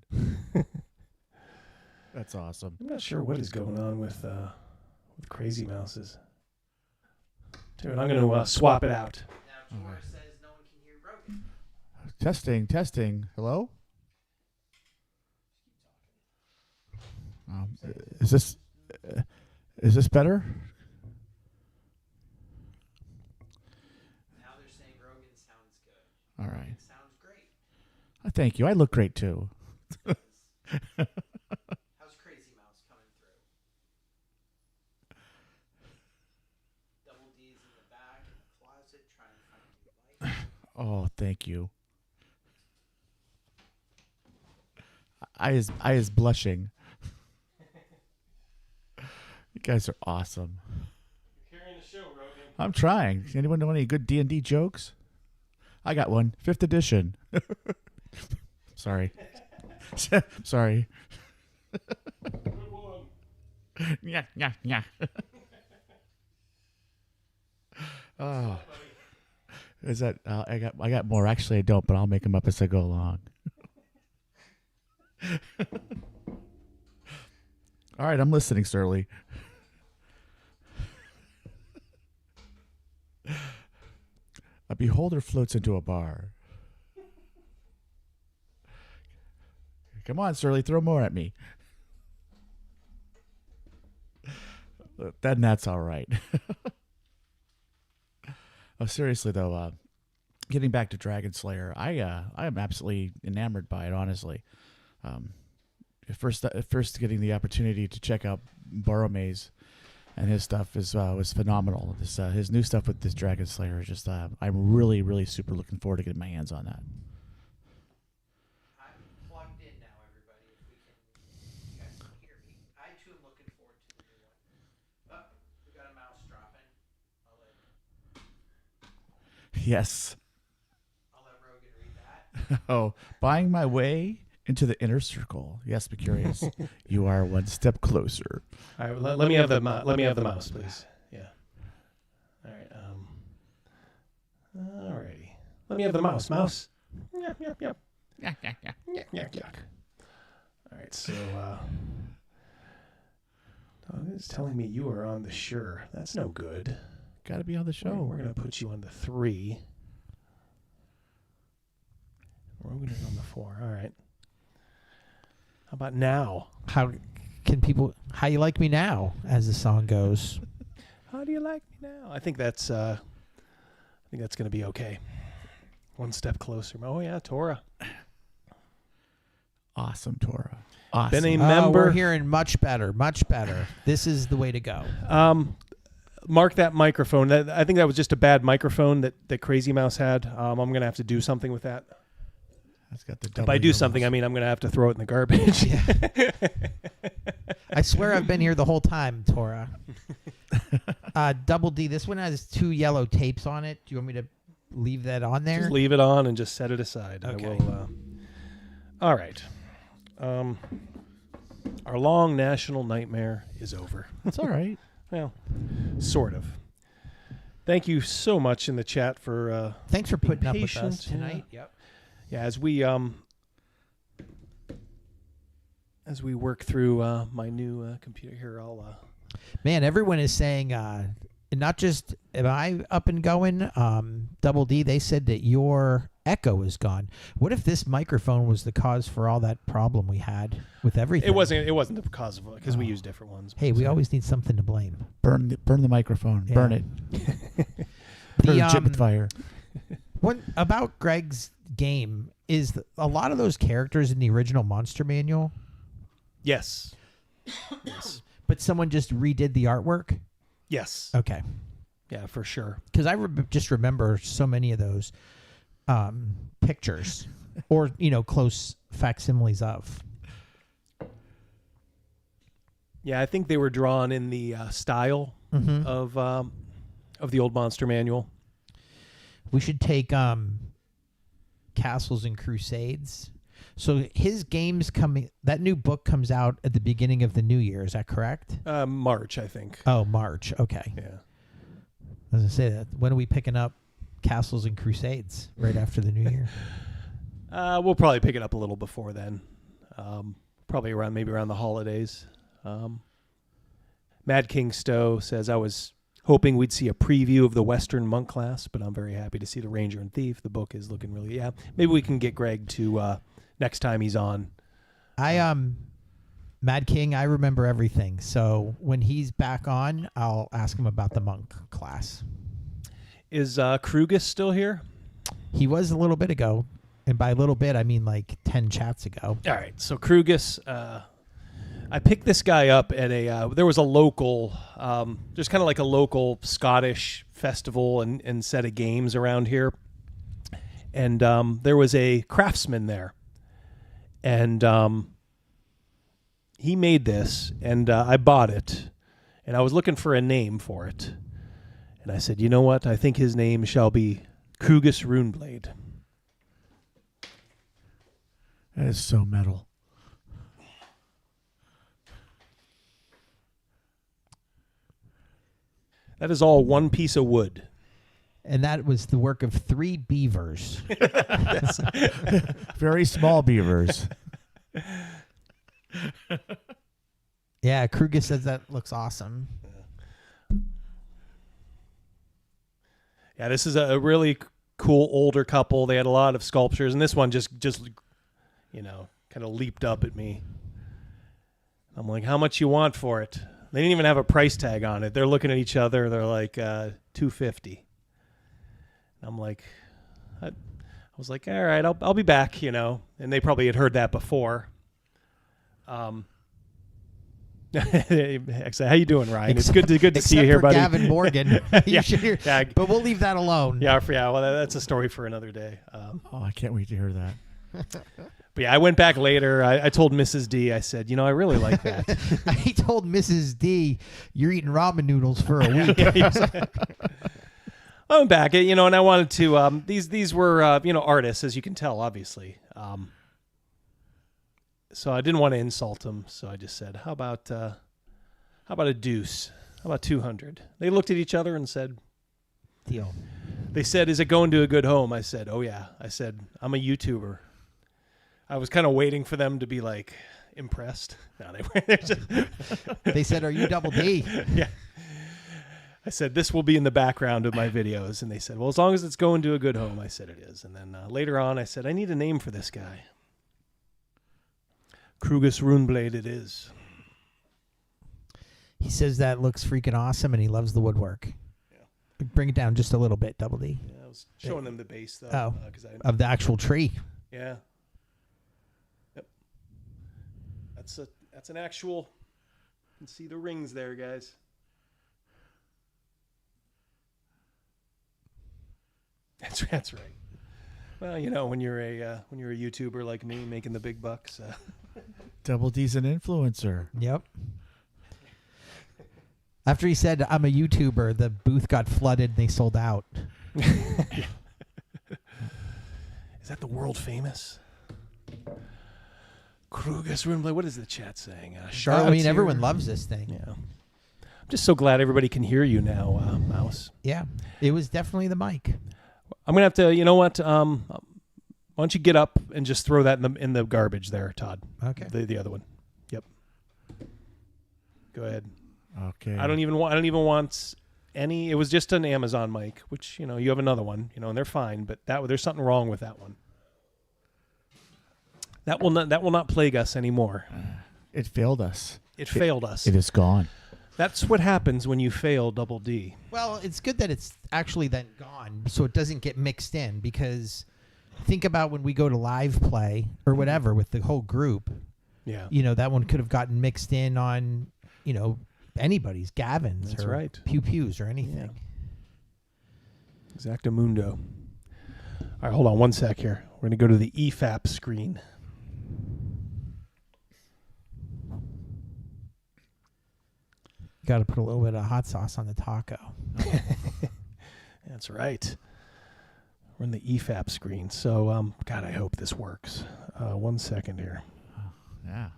That's awesome. I'm not sure what is going on with Crazy Mouses. Dude, I'm going to swap it out. Now Laura says no one can hear Rogan. Testing. Hello? Is this better? Now they're saying Rogan sounds good. All right. Rogan sounds great. Thank you. I look great too. How's Crazy Mouse coming through? Double D's in the back in the closet trying to find new light. Oh, thank you. I is blushing. You guys are awesome. You're carrying the show, Rogan. I'm trying. Anyone know any good D&D jokes? I got one. 5th edition. Sorry. Sorry. Good one. Yeah. Oh. Is that I got more. Actually, I don't, but I'll make them up as I go along. All right, I'm listening, Surly. A beholder floats into a bar. Come on, Surly, throw more at me. Then that's all right. Oh, seriously though, getting back to Dragonslayer, I am absolutely enamored by it. Honestly, first getting the opportunity to check out Borromaze and his stuff was phenomenal. His new stuff with this Dragonslayer is just I'm really super looking forward to getting my hands on that. I'm plugged in now, everybody. If we can, you guys can hear me. I too am looking forward to the new one. Oh, we got a mouse dropping. I'll let Yes. I'll let Rogan read that. Oh, buying my way into the inner circle. Yes, be curious. You are one step closer. All right, let me have the let me have the mouse, please. Yeah. All right. All righty. Let me have the mouse. Mouse. Yep, yep, yep. Yuck, yuck. All right. So, it's telling me you are on the sure. That's no good. Got to be on the show. We're gonna put you on the 3. Rogan is on the 4. All right. How about now? How you like me now, as the song goes? How do you like me now? I think that's going to be okay. One step closer. Oh yeah, Tora. Awesome, Tora. Awesome. Been a member. We're hearing much better, much better. This is the way to go. Mark that microphone. I think that was just a bad microphone that Crazy Mouse had. I'm going to have to do something with that. That's got the If I do something, I mean I'm going to have to throw it in the garbage. I swear I've been here the whole time, Tora. Double D, this one has 2 yellow tapes on it. Do you want me to leave that on there? Just leave it on and just set it aside. Okay. I will. All right. Our long national nightmare is over. That's all right. Well, sort of. Thank you so much in the chat for Thanks for being putting up with patient, us tonight. Yep. Yeah, as we work through my new computer here, I'll Man, everyone is saying, not just am I up and going, Double D, they said that your echo is gone. What if this microphone was the cause for all that problem we had with everything? It wasn't the cause of it because we use different ones. Hey, we always need something to blame. Burn the microphone. Yeah. Burn it. Burn the chip with fire. What about Greg's game is a lot of those characters in the original Monster Manual, Yes. Yes. but someone just redid the artwork? Yes. Okay. Yeah, for sure. Because I just remember so many of those pictures or, close facsimiles of. Yeah, I think they were drawn in the style of the old Monster Manual. We should take Castles and Crusades. So his game's coming, that new book comes out at the beginning of the new year. Is that correct? March, I think. Oh, March. Okay. Yeah. I was going to say that. When are we picking up Castles and Crusades? Right after the new year? We'll probably pick it up a little before then. Probably around the holidays. Mad King Stowe says, I was hoping we'd see a preview of the Western Monk class, but I'm very happy to see the Ranger and Thief. The book is looking really, maybe we can get Greg to, next time he's on. Mad King, I remember everything. So when he's back on, I'll ask him about the Monk class. Is Krugus still here? He was a little bit ago. And by a little bit, I mean like 10 chats ago. All right. So Krugus, I picked this guy up at there was a local, just kind of like a local Scottish festival and set of games around here. And there was a craftsman there. And he made this, and I bought it. And I was looking for a name for it. And I said, you know what? I think his name shall be Krugus Runeblade. That is so metal. That is all one piece of wood. And that was the work of 3 beavers. Very small beavers. Yeah, Kruger says that looks awesome. Yeah, this is a really cool older couple. They had a lot of sculptures, and this one just kind of leaped up at me. I'm like, how much you want for it? They didn't even have a price tag on it. They're looking at each other. They're like, $250. I'm like, I was like, all right, I'll be back, And they probably had heard that before. Actually, how you doing, Ryan? It's good to see you here, buddy. Gavin Morgan. Yeah. Yeah, but we'll leave that alone. Yeah. Well, that's a story for another day. I can't wait to hear that. But yeah, I went back later. I told Mrs. D, I said, I really like that. I told Mrs. D, you're eating ramen noodles for a week. I'm back, you know, and I wanted to. These were you know, artists, as you can tell, obviously. So I didn't want to insult them, so I just said, "How about a deuce? How about 200?" They looked at each other and said, Deal. They said, "Is it going to a good home?" I said, "Oh yeah." I said, "I'm a YouTuber." I was kind of waiting for them to be like impressed. No, they were. They're just They said, "Are you Double D?" Yeah. I said, "This will be in the background of my videos." And they said, "Well, as long as it's going to a good home." I said, "It is." And then later on, I said, "I need a name for this guy." Krugus Runeblade it is. He says that looks freaking awesome, and he loves the woodwork. Yeah. Bring it down just a little bit, Double D. Yeah, I was showing them the base, though. Oh, 'cause of the actual tree. Yeah. Yep. That's an actual. You can see the rings there, guys. That's right. Well, you know, when you're a YouTuber like me making the big bucks. Double D's an influencer. Yep. After he said, "I'm a YouTuber," the booth got flooded and they sold out. Is that the world famous? Krugus Runeblade. What is the chat saying? Charlotte's I mean, here. everyone loves this thing. Yeah. I'm just so glad everybody can hear you now, Mouse. Yeah. It was definitely the mic. I'm gonna have to. You know what? Why don't you get up and just throw that in the garbage there, Todd? Okay. The other one. Yep. Go ahead. Okay. I don't even want any. It was just an Amazon mic, which, you know, you have another one, you know, and they're fine. But there's something wrong with that one. That will not plague us anymore. It failed us. It failed us. It is gone. That's what happens when you fail Double D. Well, it's good that it's actually then gone, so it doesn't get mixed in, because think about when we go to Liveplay or whatever with the whole group. Yeah. You know, that one could have gotten mixed in on, you know, anybody's, Gavin's That's or right. Pew Pews or anything. Exactamundo. All right, hold on one sec here. We're going to go to the EFAP screen. Got to put a little bit of hot sauce on the taco. That's right. We're in the EFAP screen. So, God, I hope this works. 1 second here. Yeah.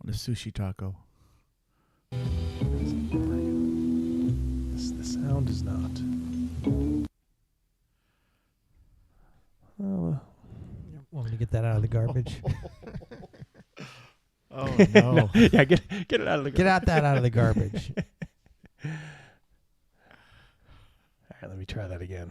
On a sushi taco. The sound is not. Want me to get that out of the garbage? Oh no! Yeah, get it out of the. Get that out of the garbage. All right, let me try that again.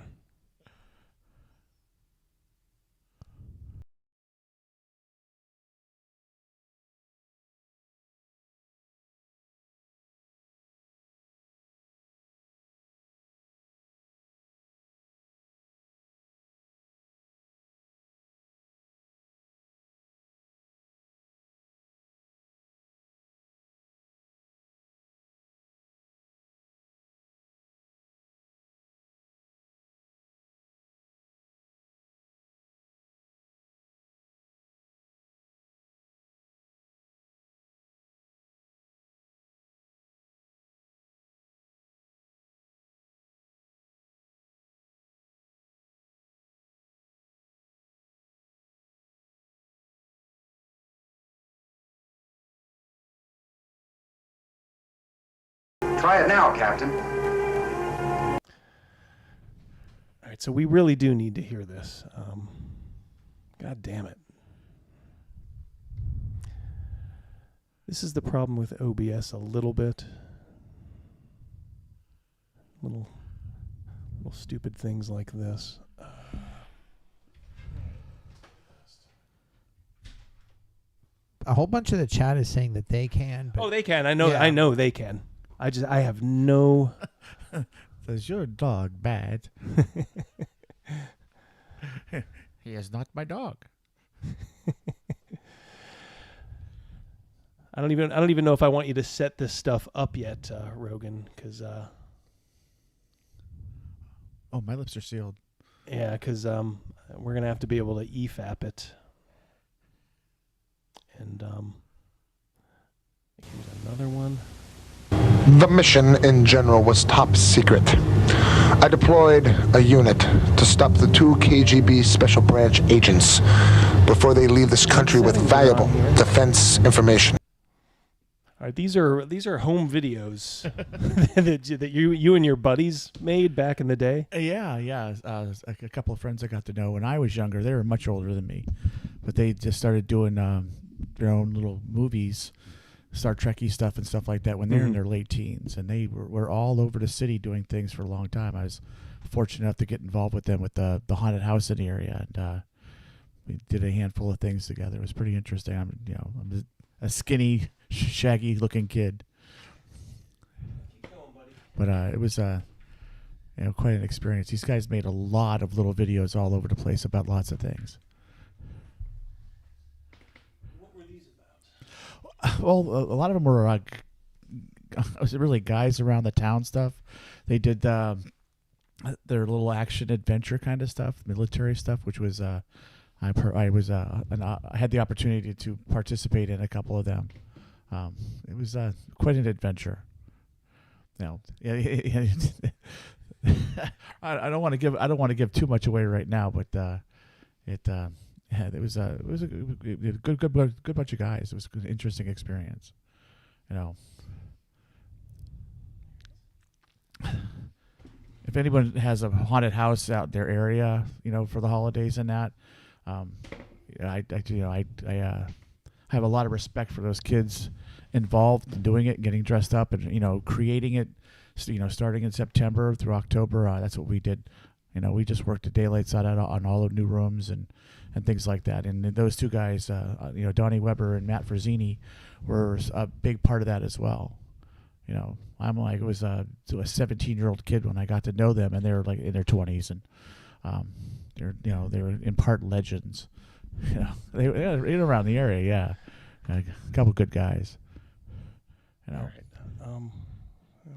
Try it now, Captain. All right, so we really do need to hear this. God damn it. This is the problem with OBS a little bit. Little stupid things like this. A whole bunch of the chat is saying that they can. But Oh, they can. I know. Yeah. I know they can. I have no. Does your dog bad? He is not my dog. I don't even know if I want you to set this stuff up yet, Rogan, because Oh, my lips are sealed. yeah, because we're gonna have to be able to EFAP it, and here's another one. The mission in general was top secret. I deployed a unit to stop the 2 KGB special branch agents before they leave this country with valuable defense information. All right, these are home videos that you and your buddies made back in the day. Yeah. A couple of friends I got to know when I was younger. They were much older than me, but they just started doing their own little movies, Star Trek-y stuff and stuff like that when they were in their late teens, and they were all over the city doing things for a long time. I was fortunate enough to get involved with them with the haunted house in the area, and we did a handful of things together. It was pretty interesting. I'm a skinny, shaggy-looking kid, but it was quite an experience. These guys made a lot of little videos all over the place about lots of things. Well, a lot of them were was really guys around the town stuff. They did their little action adventure kind of stuff, military stuff, which was I had the opportunity to participate in a couple of them. It was quite an adventure. I don't want to give too much away right now, but it was a good bunch of guys. It was an interesting experience. If anyone has a haunted house out in their area, for the holidays and that, I have a lot of respect for those kids involved in doing it, getting dressed up, and creating it. Starting in September through October, that's what we did. We just worked the daylights out on all the new rooms and things like that. And those two guys, Donnie Weber and Matt Frazzini, were a big part of that as well. I'm like, it was a 17-year-old kid when I got to know them, and they were like in their 20s, and they were in part legends. They were in around the area, yeah. A couple good guys. All right.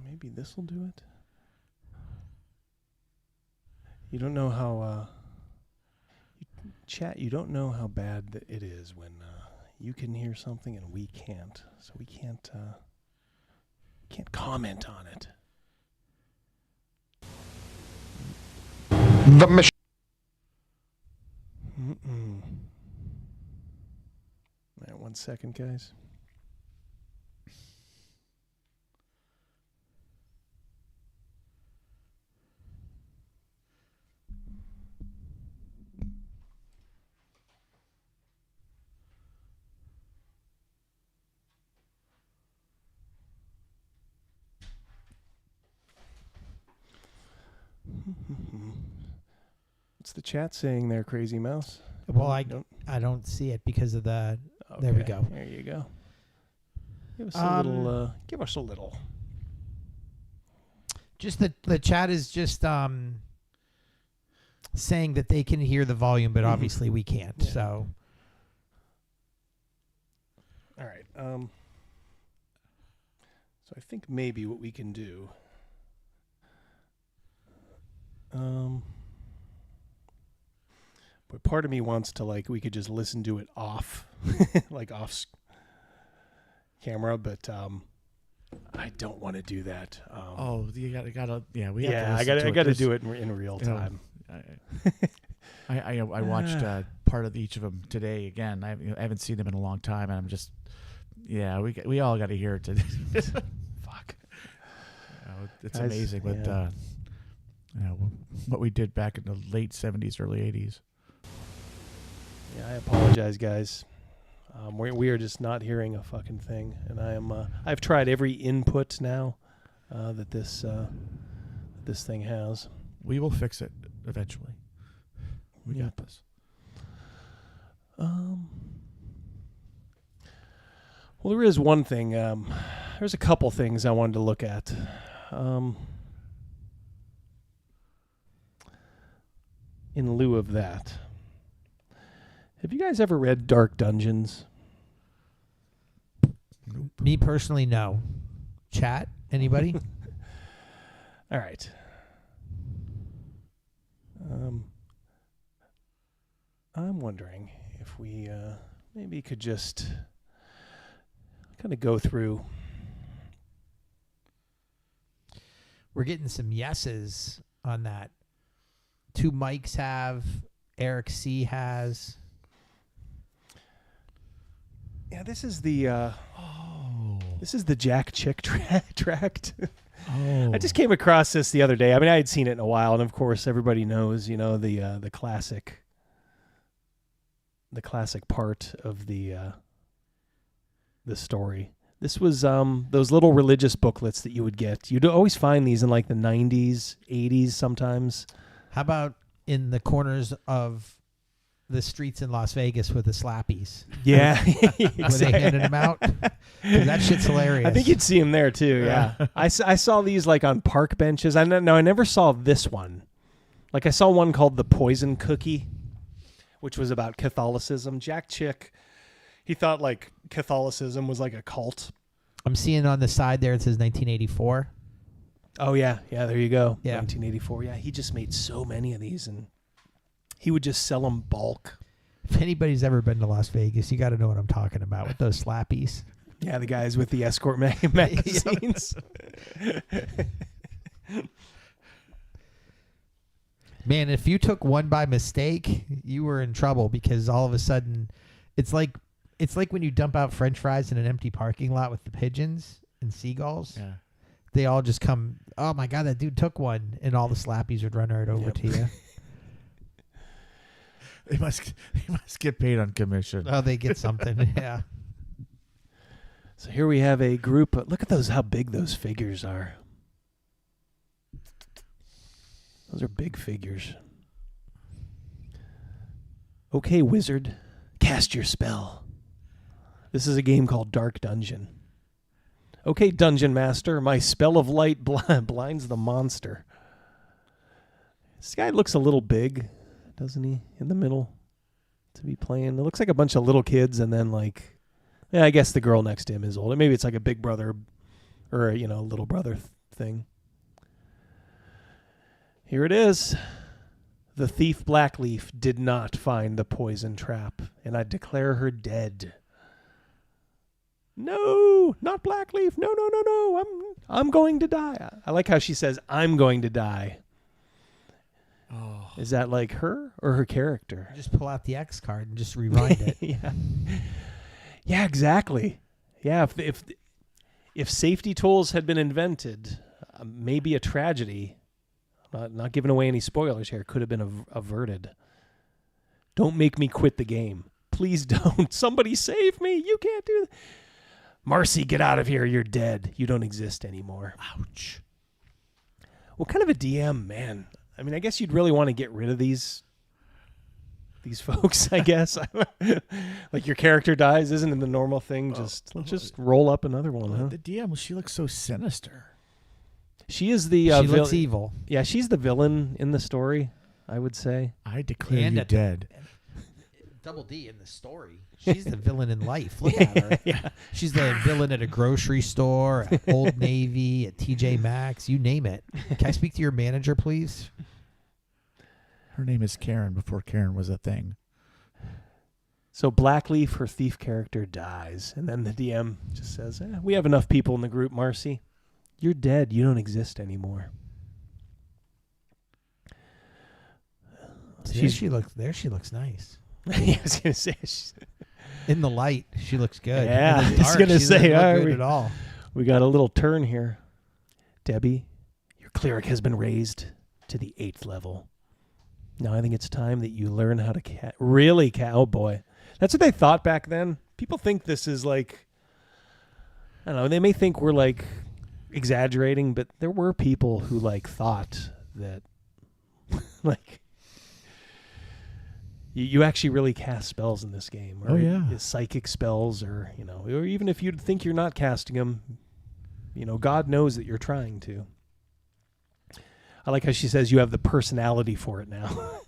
Maybe this will do it. You don't know how chat. You don't know how bad it is when you can hear something and we can't. So we can't comment on it. The mission. All right, 1 second, guys. What's the chat saying there, Crazy Mouse? Well, I don't see it because of the. Okay, there we go. There you go. Give us a little. Give us a little. Just the chat is just saying that they can hear the volume, but obviously we can't. Yeah. So. All right. So I think maybe what we can do. But part of me wants to we could just listen to it off, off camera, but I don't want to do that. You gotta we yeah, have to I gotta do it in real time. I watched part of each of them today again. I haven't seen them in a long time, and I'm just we all got to hear it. Fuck, it's amazing what we did back in the late 70s, early 80s. Yeah, I apologize, guys. We are just not hearing a fucking thing, and I've tried every input now that this thing has. We will fix it eventually. We got this. Well, there is one thing. There's a couple things I wanted to look at. In lieu of that, have you guys ever read Dark Dungeons? Nope. Me personally, no. Chat? Anybody? All right. I'm wondering if we maybe could just kind of go through We're getting some yeses on that. 2 mics have. Eric C has. Yeah, this is the Jack Chick tract. Oh. I just came across this the other day. I mean, I had seen it in a while, and of course, everybody knows, the classic part of the story. This was those little religious booklets that you would get. You'd always find these in like the 90s, 80s sometimes. How about in the corners of the streets in Las Vegas with the slappies? Yeah. Were they handing them out? 'Cause that shit's hilarious. I think you'd see them there too. Yeah. I saw these like on park benches. I never saw this one. Like I saw one called The Poison Cookie, which was about Catholicism. Jack Chick, he thought like Catholicism was like a cult. I'm seeing on the side there it says 1984. Oh yeah. Yeah, there you go. Yeah. 1984. Yeah, he just made so many of these and he would just sell them bulk. If anybody's ever been to Las Vegas, you got to know what I'm talking about with those slappies. Yeah, the guys with the escort magazines. Man, if you took one by mistake, you were in trouble because all of a sudden, it's like when you dump out French fries in an empty parking lot with the pigeons and seagulls. Yeah. They all just come. Oh my God, that dude took one, and all the slappies would run right over to you. They must get paid on commission. Oh, they get something. Yeah. So here we have a group. Look at those, how big those figures are. Those are big figures. Okay, wizard, cast your spell. This is a game called Dark Dungeon. Okay, dungeon master, my spell of light blinds the monster. This guy looks a little big, doesn't he? In the middle to be playing. It looks like a bunch of little kids and then like, yeah, I guess the girl next to him is older. Maybe it's like a big brother or a, little brother thing. Here it is. The thief Blackleaf did not find the poison trap, and I declare her dead. No, not Blackleaf. No. I'm going to die. I like how she says, I'm going to die. Oh. Is that like her or her character? Just pull out the X card and just rewind it. Yeah. Yeah, exactly. Yeah, if safety tools had been invented, maybe a tragedy, not giving away any spoilers here, could have been averted. Don't make me quit the game. Please don't. Somebody save me. You can't do that. Marcy, get out of here. You're dead. You don't exist anymore. Ouch. What kind of a DM, man? I mean, I guess you'd really want to get rid of these folks, I guess. Like your character dies, isn't it the normal thing? Let's just roll up another one, huh? The DM, she looks so sinister. She is the she looks evil. Yeah, she's the villain in the story, I would say. I declare And you dead. Double D in the story. She's the villain in life. Look at her. Yeah. She's the villain at a grocery store, at Old Navy, at TJ Maxx, you name it. Can I speak to your manager, please? Her name is Karen before Karen was a thing. So Blackleaf, her thief character, dies. And then the DM just says, we have enough people in the group, Marcy. You're dead. You don't exist anymore. There she looks nice. I was going to say. In the light, she looks good. Yeah, In the I was dark, gonna she doesn't say, look good at all. We got a little turn here. Debbie, your cleric has been raised to the 8th level. Now I think it's time that you learn how to oh boy. That's what they thought back then. People think this is like, I don't know, they may think we're like exaggerating, but there were people who like thought that like you actually really cast spells in this game. Or psychic spells or even if you think you're not casting them, God knows that you're trying to. I like how she says you have the personality for it now.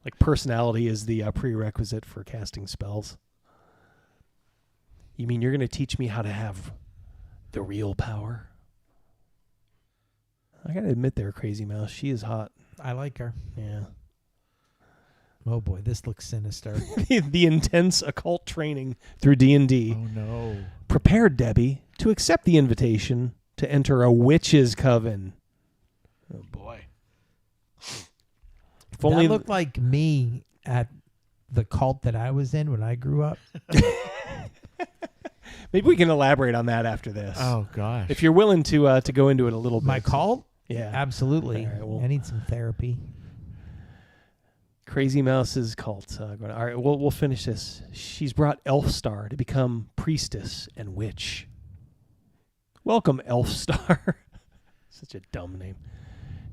Like personality is the prerequisite for casting spells. You mean you're going to teach me how to have the real power? I got to admit there, Crazy Mouse. She is hot. I like her. Yeah. Oh boy, this looks sinister. The intense occult training through D&D. Oh no. Prepare, Debbie, to accept the invitation to enter a witch's coven. Oh boy. If That only looked like me at the cult that I was in when I grew up. maybe we can elaborate on that after this. Oh gosh. If you're willing to go into it a little bit. My cult? Yeah. Absolutely. All right, well- I need some therapy. Crazy Mouse's cult. All right, we'll finish this. She's brought Elfstar to become priestess and witch. Welcome, Elfstar. Such a dumb name.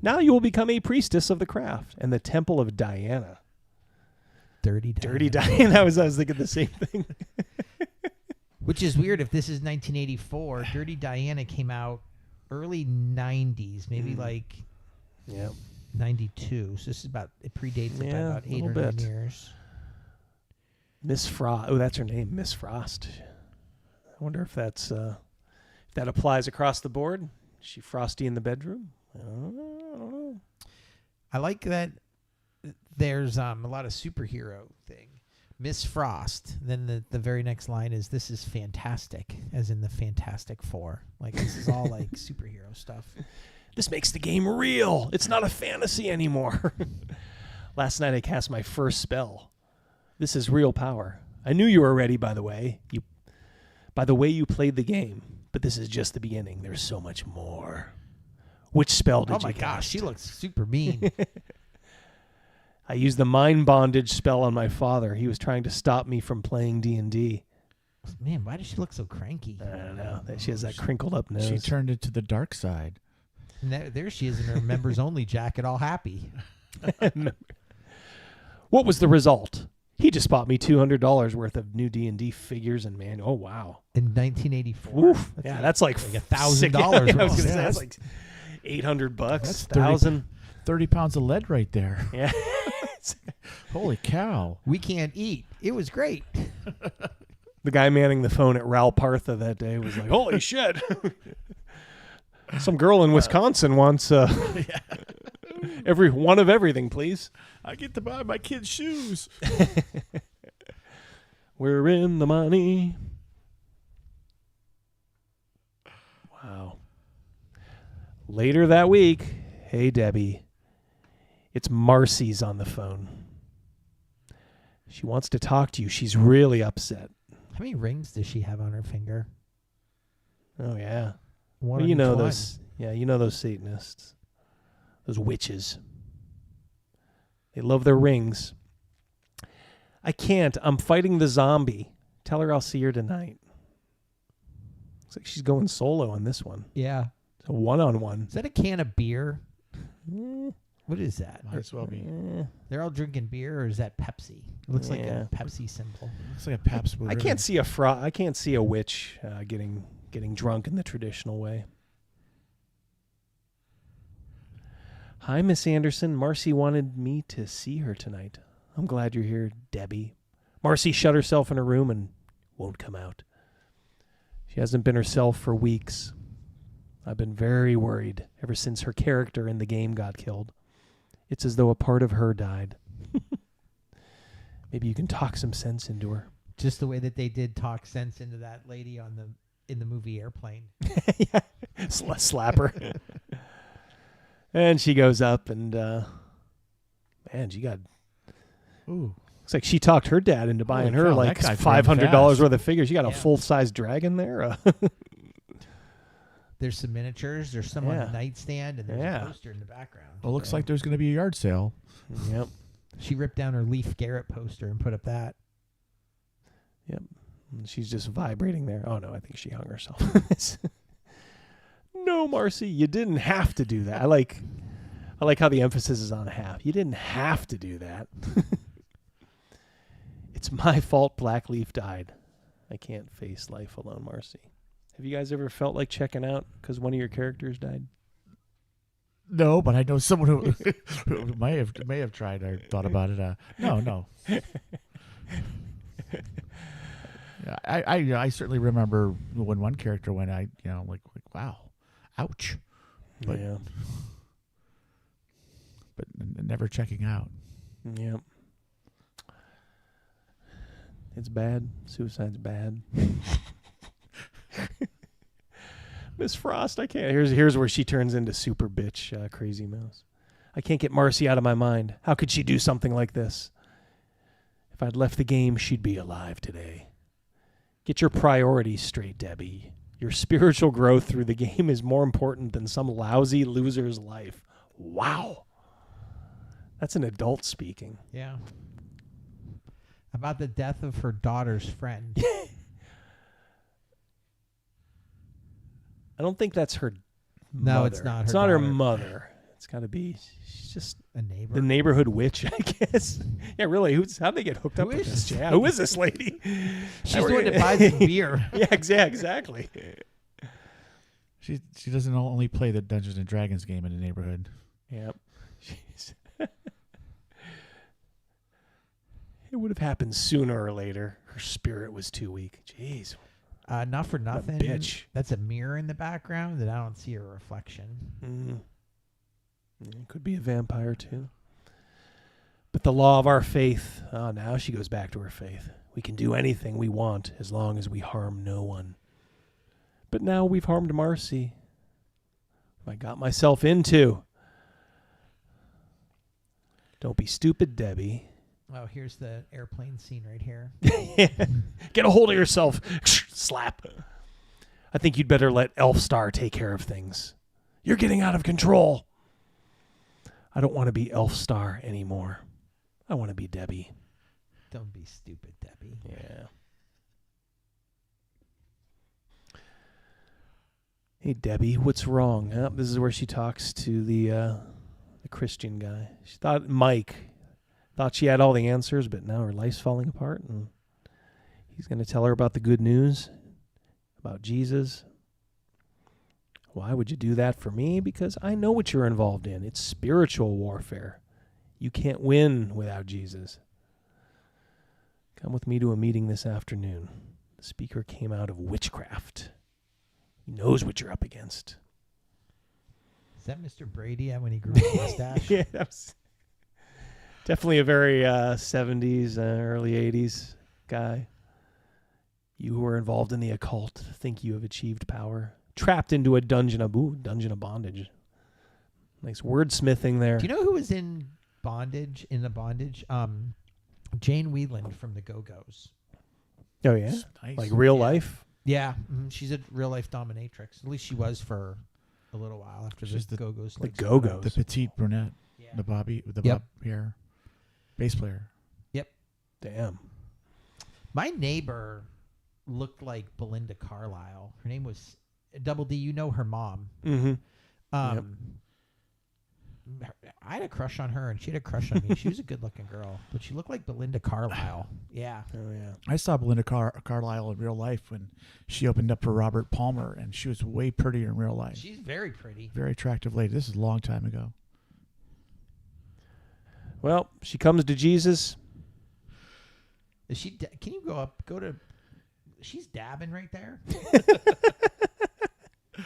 Now you will become a priestess of the craft and the temple of Diana. Dirty Diana. Dirty Diana. I was thinking the same thing. Which is weird if this is 1984. Dirty Diana came out early 90s, maybe like Yeah. 92. So this is about, it predates it by Yeah, about a 8 little or 9 bit. years. Miss Frost. Oh, that's her name, Miss Frost. I wonder if that's if that applies across the board. Is she frosty in the bedroom? I don't know. I like that there's a lot of superhero thing. Miss Frost. Then the very next line is, this is fantastic, as in the Fantastic Four. Like, this is all like superhero stuff. This makes the game real. It's not a fantasy anymore. Last night I cast my first spell. This is real power. I knew you were ready, by the way. By the way you played the game. But this is just the beginning. There's so much more. Which spell did Oh you my cast? gosh, she looks super mean. I used the mind bondage spell on my father. He was trying to stop me from playing D&D. Man, why does she look so cranky? I don't know. She has that crinkled up nose. She turned into the dark side. And there she is in her members only jacket, all happy. What was the result? He just bought me $200 worth of new D&D figures and manual. Oh, wow. In 1984. Oof. Yeah, that's like $1,000. Yeah, I was worth. gonna say Yeah, that's like $800. That's 1,000. 30 pounds of lead right there. Yeah. Holy cow. We can't eat. It was great. The guy manning the phone at Ralpartha that day was like, "Holy shit! Some girl in Wisconsin wants every one of everything, please." I get to buy my kids shoes. We're in the money. Wow. Later that week, hey Debbie, it's Marcy's on the phone. She wants to talk to you. She's really upset. How many rings does she have on her finger? Oh yeah. One Well, on you each know one. those. Yeah, you know those Satanists, those witches. They love their rings. I can't. I'm fighting the zombie. Tell her I'll see her tonight. Looks like she's going solo on this one. Yeah. It's a one-on-one. Is that a can of beer? What is that? Might as well be. They're all drinking beer, or is that Pepsi? It looks like Yeah. a Pepsi symbol. Looks like a Pabst Blue I Ribbon. can't see I can't see a witch getting drunk in the traditional way. Hi, Miss Anderson. Marcy wanted me to see her tonight. I'm glad you're here, Debbie. Marcy shut herself in her room and won't come out. She hasn't been herself for weeks. I've been very worried ever since her character in the game got killed. It's as though a part of her died. Maybe you can talk some sense into her. Just the way that they did talk sense into that lady in the movie Airplane. Yeah. Slap her. And she goes up and, man, she got... Ooh. Looks like she talked her dad into buying Holy her cow, like that guy ran $500 fast. worth of figures. You got a Yeah. full-size dragon there? There's some miniatures. There's some on Yeah. the nightstand, and there's Yeah. a poster in the background. Well, it looks like there's going to be a yard sale. Yep. She ripped down her Leaf Garrett poster and put up that. Yep. And she's just vibrating there. Oh, no, I think she hung herself. No, Marcy, you didn't have to do that. I like how the emphasis is on half. You didn't have to do that. It's my fault Blackleaf died. I can't face life alone, Marcy. Have you guys ever felt like checking out because one of your characters died? No, but I know someone who may have tried or thought about it. No. I certainly remember when one character went. Like wow, ouch. But, Yeah. but never checking out. Yep. It's bad. Suicide's bad. Miss Frost, I can't. Here's where she turns into super bitch, Crazy Mouse. I can't get Marcy out of my mind. How could she do something like this? If I'd left the game, she'd be alive today. Get your priorities straight, Debbie. Your spiritual growth through the game is more important than some lousy loser's life. Wow. That's an adult speaking. Yeah. About the death of her daughter's friend. I don't think that's her No, mother. it's not It's her not her daughter. mother. It's got to be, she's just A neighbor. the neighborhood witch, I guess. Yeah, really. How'd they get hooked up Who with is this? Yeah, who is this lady? She's the one that buys the beer. Yeah, exactly. She doesn't only play the Dungeons and Dragons game in the neighborhood. Yep. Jeez. It would have happened sooner or later. Her spirit was too weak. Jeez. Not for nothing. bitch. That's a mirror in the background that I don't see a reflection. It could be a vampire too. But the law of our faith. Oh, now she goes back to her faith. We can do anything we want as long as we harm no one. But now we've harmed Marcy. I got myself into. Don't be stupid, Debbie. Oh, here's the airplane scene right here. Get a hold of yourself. Slap. I think you'd better let Elfstar take care of things. You're getting out of control. I don't want to be Elfstar anymore. I want to be Debbie. Don't be stupid, Debbie. Yeah. Hey, Debbie, what's wrong? This is where she talks to the Christian guy. She thought she had all the answers, but now her life's falling apart, and he's going to tell her about the good news, about Jesus. Why would you do that for me? Because I know what you're involved in. It's spiritual warfare. You can't win without Jesus. Come with me to a meeting this afternoon. The speaker came out of witchcraft. He knows what you're up against. Is that Mr. Brady when he grew his mustache? Yeah, that was definitely a very 70s, early 80s guy. You who are involved in the occult think you have achieved power. Trapped into a dungeon of bondage. Nice wordsmithing there. Do you know who was in bondage? Jane Whelan from the Go-Go's. Oh, yeah? Nice. Like real Yeah. life? Yeah, she's a real-life dominatrix. At least she was for a little while after She's the Go-Go's. The Go-Go's. The petite brunette, Yeah. the Bobby, with the Yep. bob hair, bass player. Damn. My neighbor looked like Belinda Carlisle. Her name was Double D. You know her mom. Mm-hmm. I had a crush on her, and she had a crush on me. She was a good-looking girl, but she looked like Belinda Carlisle. Yeah. Oh, yeah. I saw Belinda Carlisle in real life when she opened up for Robert Palmer, and she was way prettier in real life. She's very pretty. Very attractive lady. This is a long time ago. Well, she comes to Jesus. Is she? Can you go to? She's dabbing right there.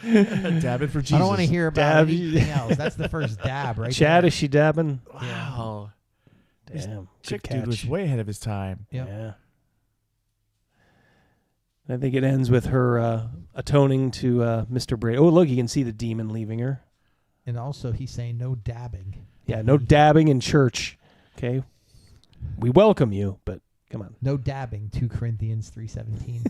Dabbing for Jesus. I don't want to hear about Dab. anything else. That's the first dab, right? Chad, there. is she dabbing? Wow. This Damn. Chick Good dude was catch. way ahead of his time. Yep. Yeah. I think it ends with her atoning to Mr. Brady. Oh, look, you can see the demon leaving her. And also, he's saying no dabbing. Yeah, no dabbing in church. Okay. We welcome you, but come on. No dabbing. 2 Corinthians 3:17.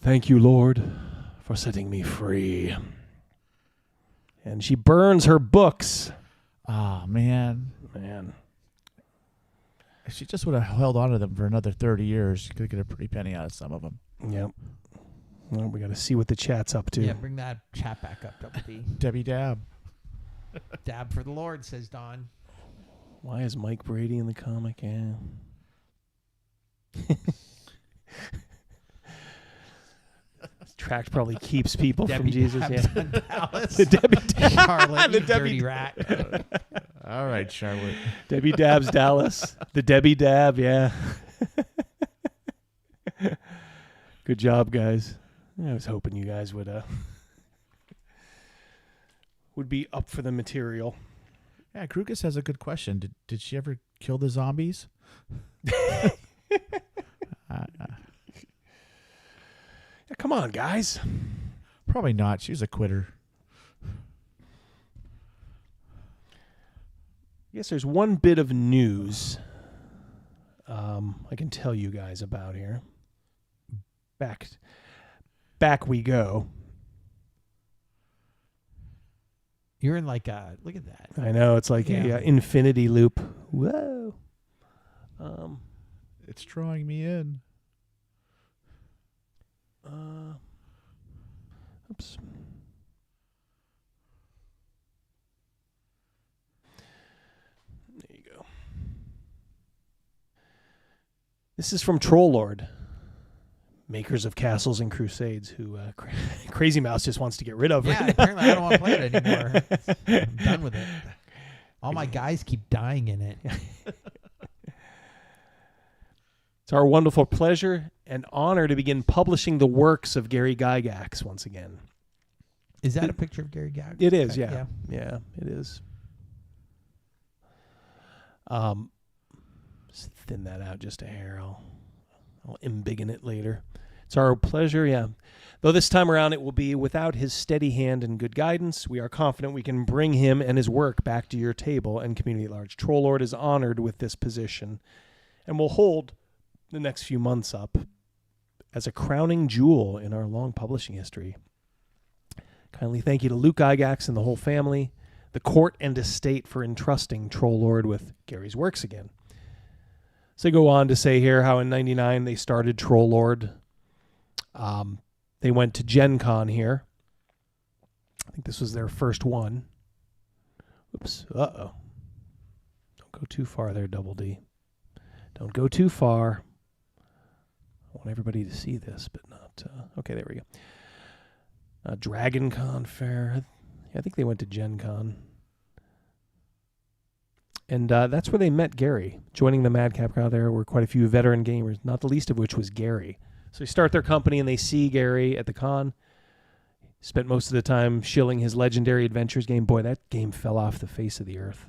Thank you, Lord, for setting me free. And she burns her books. Ah, man. Man. If she just would have held on to them for another 30 years, she could get a pretty penny out of some of them. Yep. Well, we got to see what the chat's up to. Yeah, bring that chat back up, Double D. Debbie Dab. Dab for the Lord, says Don. Why is Mike Brady in the comic? Yeah. Tract probably keeps people from Debbie Jesus. Dabs Yeah. on Dallas. The Debbie Dab. Charlotte, The you Debbie dirty rat. All right, Charlotte. Debbie Dabs Dallas. The Debbie Dab, yeah. Good job, guys. I was hoping you guys would be up for the material. Yeah, Krugus has a good question. Did she ever kill the zombies? Come on, guys. Probably not. She's a quitter. I guess there's one bit of news I can tell you guys about here. Back we go. You're in like a look at that. I know it's like a infinity loop. Whoa. It's drawing me in. Oops. There you go. This is from Troll Lord, makers of Castles and Crusades, who Crazy Mouse just wants to get rid of. Yeah, right apparently I don't want to play it anymore. I'm done with it. All my guys keep dying in it. It's our wonderful pleasure and honor to begin publishing the works of Gary Gygax once again. Is that a picture of Gary Gygax? It is, Okay, yeah, it is. Just thin that out just a hair. I'll embiggen it later. It's our pleasure, yeah. Though this time around it will be without his steady hand and good guidance, we are confident we can bring him and his work back to your table and community at large. Troll Lord is honored with this position and will hold the next few months up as a crowning jewel in our long publishing history. Kindly thank you to Luke Gygax and the whole family, the court and estate for entrusting Troll Lord with Gary's works again. So they go on to say here how in 99 they started Troll Lord. They went to Gen Con here. I think this was their first one. Oops. Uh-oh. Don't go too far there, Double D. Don't go too far. I want everybody to see this, but not... okay, there we go. Dragon Con Fair. I think they went to Gen Con. And that's where they met Gary. Joining the Madcap crowd there were quite a few veteran gamers, not the least of which was Gary. So they start their company and they see Gary at the con. Spent most of the time shilling his Legendary Adventures game. Boy, that game fell off the face of the earth.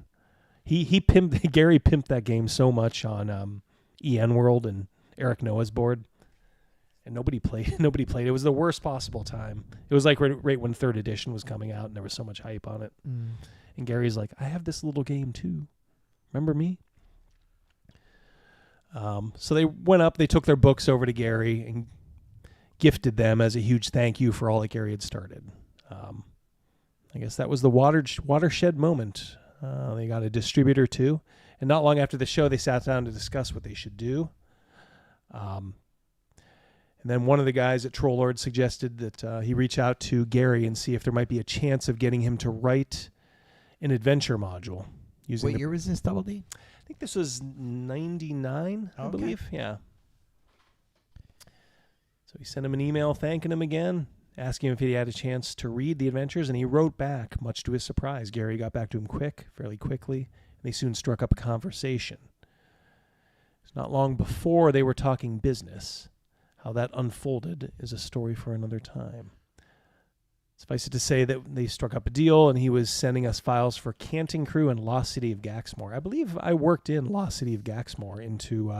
Gary pimped that game so much on EN World and Eric Noah's board. And nobody played. It was the worst possible time. It was like right when 3rd edition was coming out and there was so much hype on it. And Gary's like, I have this little game too. Remember me? So they went up, they took their books over to Gary and gifted them as a huge thank you for all that Gary had started. I guess that was the watershed moment. They got a distributor too. And not long after the show, they sat down to discuss what they should do. And then one of the guys at Troll Lord suggested that he reach out to Gary and see if there might be a chance of getting him to write an adventure module. What year was this, Double D? I think this was 99, I believe. Yeah. So he sent him an email thanking him again, asking him if he had a chance to read the adventures, and he wrote back, much to his surprise. Gary got back to him fairly quickly, and they soon struck up a conversation. It's not long before they were talking business. How that unfolded is a story for another time. Suffice it to say that they struck up a deal, and he was sending us files for Canting Crew and Lost City of Gaxmore. I believe I worked in Lost City of Gaxmore into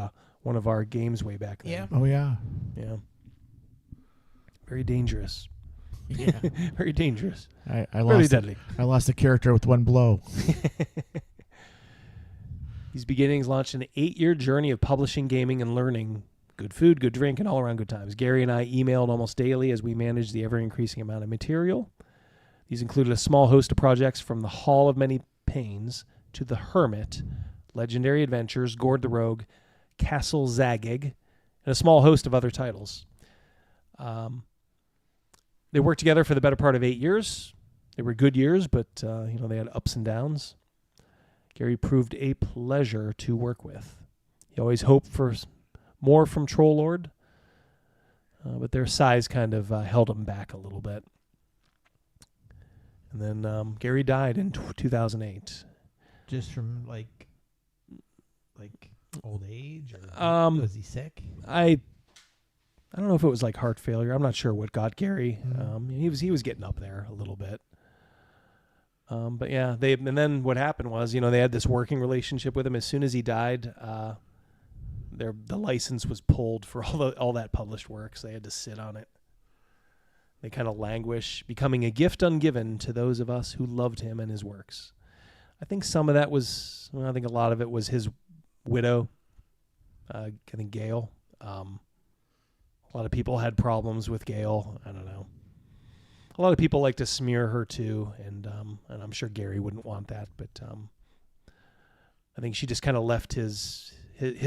one of our games way back then. Yeah. Oh, yeah. Yeah. Very dangerous. Yeah. Very dangerous. I Very lost deadly. I lost a character with one blow. These beginnings launched an 8-year journey of publishing, gaming, and learning. Good food, good drink, and all around good times. Gary and I emailed almost daily as we managed the ever-increasing amount of material. These included a small host of projects from the Hall of Many Pains to The Hermit, Legendary Adventures, Gord the Rogue, Castle Zagig, and a small host of other titles. They worked together for the better part of 8 years. They were good years, but they had ups and downs. Gary proved a pleasure to work with. He always hoped for more from Troll Lord, but their size kind of held him back a little bit. And then Gary died in 2008. Just from like old age, or was he sick? I don't know if it was like heart failure. I'm not sure what got Gary. He was getting up there a little bit. But yeah, and then what happened was, they had this working relationship with him. As soon as he died, the license was pulled for all that published work, so they had to sit on it. They kind of languish, becoming a gift ungiven to those of us who loved him and his works. I think some of that was, I think a lot of it was his widow, I think Gail. A lot of people had problems with Gail. I don't know. A lot of people like to smear her too, and I'm sure Gary wouldn't want that, but I think she just kind of left his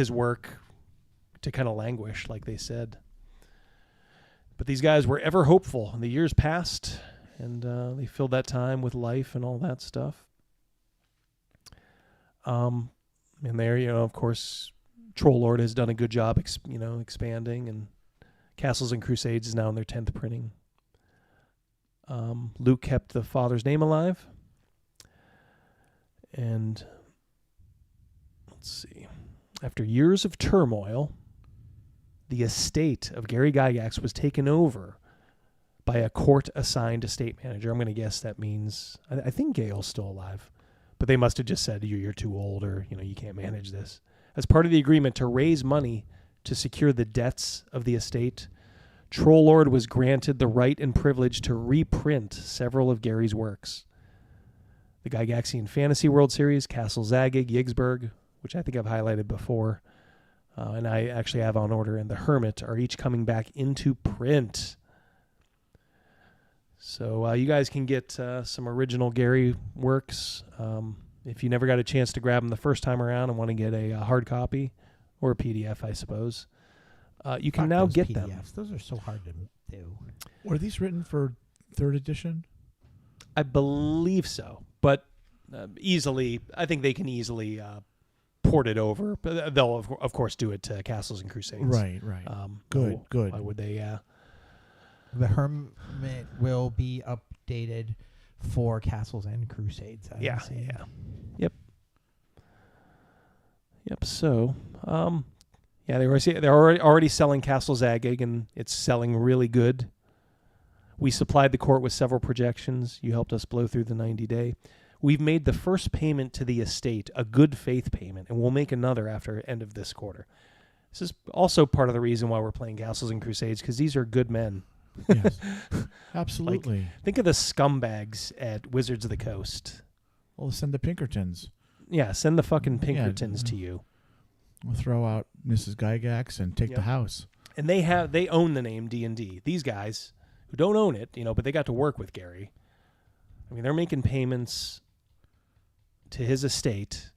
work to kind of languish, like they said. But these guys were ever hopeful, and the years passed, and they filled that time with life and all that stuff. And there, of course, Troll Lord has done a good job, expanding, and Castles and Crusades is now in their 10th printing. Luke kept the father's name alive. And let's see. After years of turmoil, the estate of Gary Gygax was taken over by a court-assigned estate manager. I'm going to guess that means, I think Gail's still alive, but they must have just said, you're too old, or, you can't manage this. As part of the agreement to raise money to secure the debts of the estate, Troll Lord was granted the right and privilege to reprint several of Gary's works. The Gygaxian Fantasy World Series, Castle Zagig, Yigsburg, which I think I've highlighted before, and I actually have on order, and The Hermit are each coming back into print. So you guys can get some original Gary works. If you never got a chance to grab them the first time around and want to get a hard copy or a PDF, I suppose, you can now get PDFs. them. Those are so hard to do. Were these written for 3rd edition? I believe so, but I think they can easily port it over. But they'll, of course, do it to Castles and Crusades. Right. Good. Why would they? The Hermit will be updated for Castles and Crusades. Yeah. Yep. So, they're already selling Castle Zagig, and it's selling really good. We supplied the court with several projections. You helped us blow through the 90-day. We've made the first payment to the estate, a good faith payment, and we'll make another after end of this quarter. This is also part of the reason why we're playing Castles and Crusades, because these are good men. Yes, absolutely. Think of the scumbags at Wizards of the Coast. Well, send the Pinkertons. Yeah, send the fucking Pinkertons to you. We'll throw out Mrs. Gygax and take the house. And they own the name D&D. These guys who don't own it, but they got to work with Gary. I mean, they're making payments to his estate,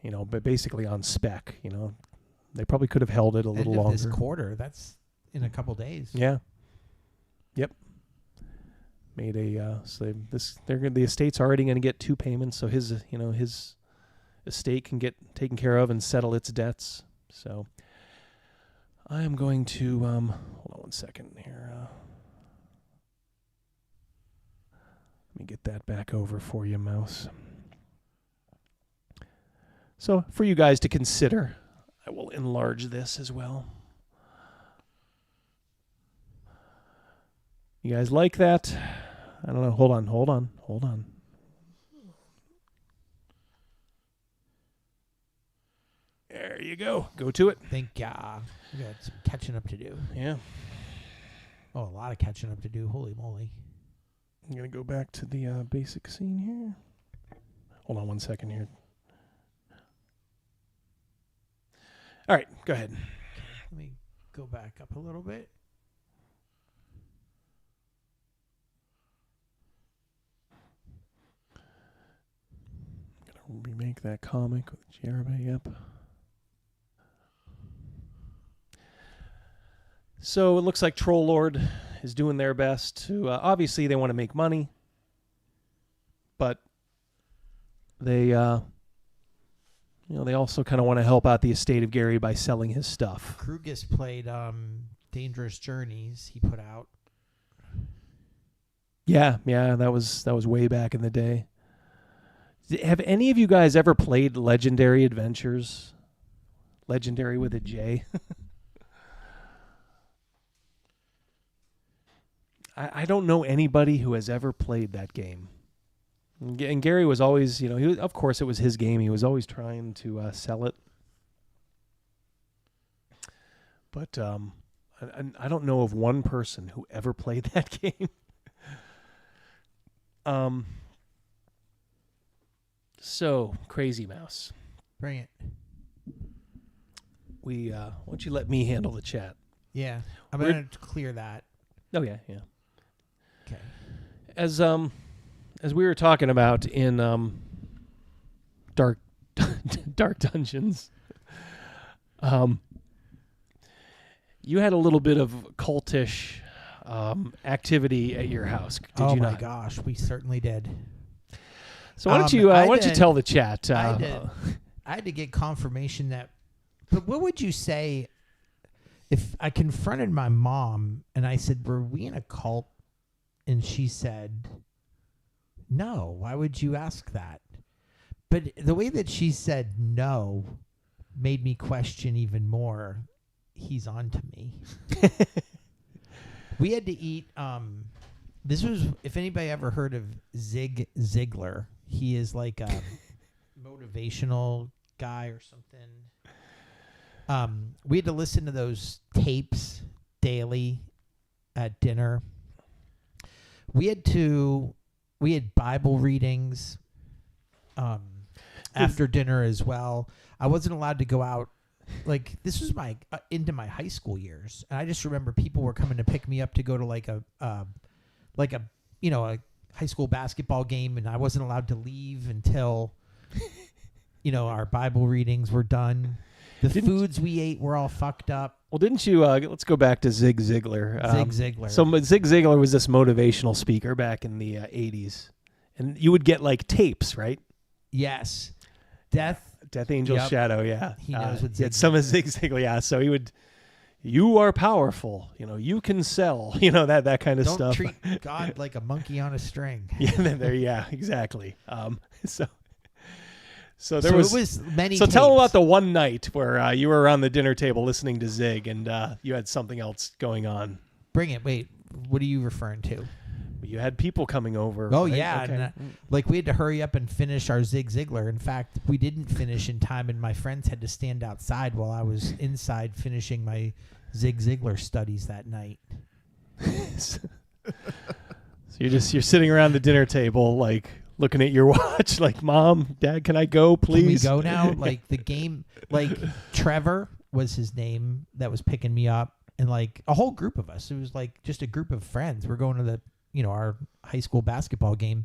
but basically on spec. They probably could have held it a little longer. This quarter, that's in a couple days. Yeah. Yep. Made a the estate's already going to get 2 payments, so his estate can get taken care of and settle its debts. So I am going to hold on one second here. Let me get that back over for you, Mouse. So for you guys to consider, I will enlarge this as well. You guys like that? I don't know. Hold on. There you go. Go to it. We got some catching up to do. Yeah. Oh, a lot of catching up to do. Holy moly. I'm going to go back to the basic scene here. Hold on one second here. All right, go ahead. Let me go back up a little bit. I'm going to remake that comic with Jeremy. Yep. So it looks like Troll Lord is doing their best to, obviously they want to make money, but they, they also kind of want to help out the estate of Gary by selling his stuff. Krugus played Dangerous Journeys. He put out. Yeah, that was way back in the day. Have any of you guys ever played Legendary Adventures? Legendary with a J. I don't know anybody who has ever played that game. And Gary was always, of course it was his game. He was always trying to sell it. But I don't know of one person who ever played that game. So Crazy Mouse, Bring it. why don't you let me handle the chat? Yeah. I'm We're- going to clear that. Oh yeah. Okay. As we were talking about in Dark Dungeons, you had a little bit of cultish activity at your house. Did oh you my not? gosh, we certainly did. So why don't you I tell the chat? I had to get confirmation that. But what would you say if I confronted my mom and I said, "Were we in a cult?" And she said, "No. Why would you ask that?" But the way that she said no made me question even more. He's on to me. We had to eat. This was, if anybody ever heard of Zig Ziglar, he is like a motivational guy or something. We had to listen to those tapes daily at dinner. We had Bible readings after dinner as well. I wasn't allowed to go out. Like, this was my into my high school years, and I just remember people were coming to pick me up to go to like a high school basketball game, and I wasn't allowed to leave until our Bible readings were done. The foods we ate were all fucked up. Well, didn't you? Let's go back to Zig Ziglar. Zig Ziglar. So Zig Ziglar was this motivational speaker back in the 80s, and you would get like tapes, right? Yes. Death Angel Yep. Shadow, yeah. He knows what he had Zig some of Zig Ziglar, yeah. So he would, you are powerful, you can sell, that kind of Don't stuff. treat God like a monkey on a string. Yeah, exactly. So there So was, it was many. So tell them about tapes. the one night where you were around the dinner table listening to Zig, and you had something else going on. Bring it. Wait, what are you referring to? You had people coming over. Oh right? yeah, Okay. and, we had to hurry up and finish our Zig Ziglar. In fact, we didn't finish in time, and my friends had to stand outside while I was inside finishing my Zig Ziglar studies that night. So you're sitting around the dinner table, like looking at your watch, like, Mom, Dad, can I go, please? Can we go now? Like the game, like Trevor was his name that was picking me up, and like a whole group of us. It was like just a group of friends. We're going to the our high school basketball game.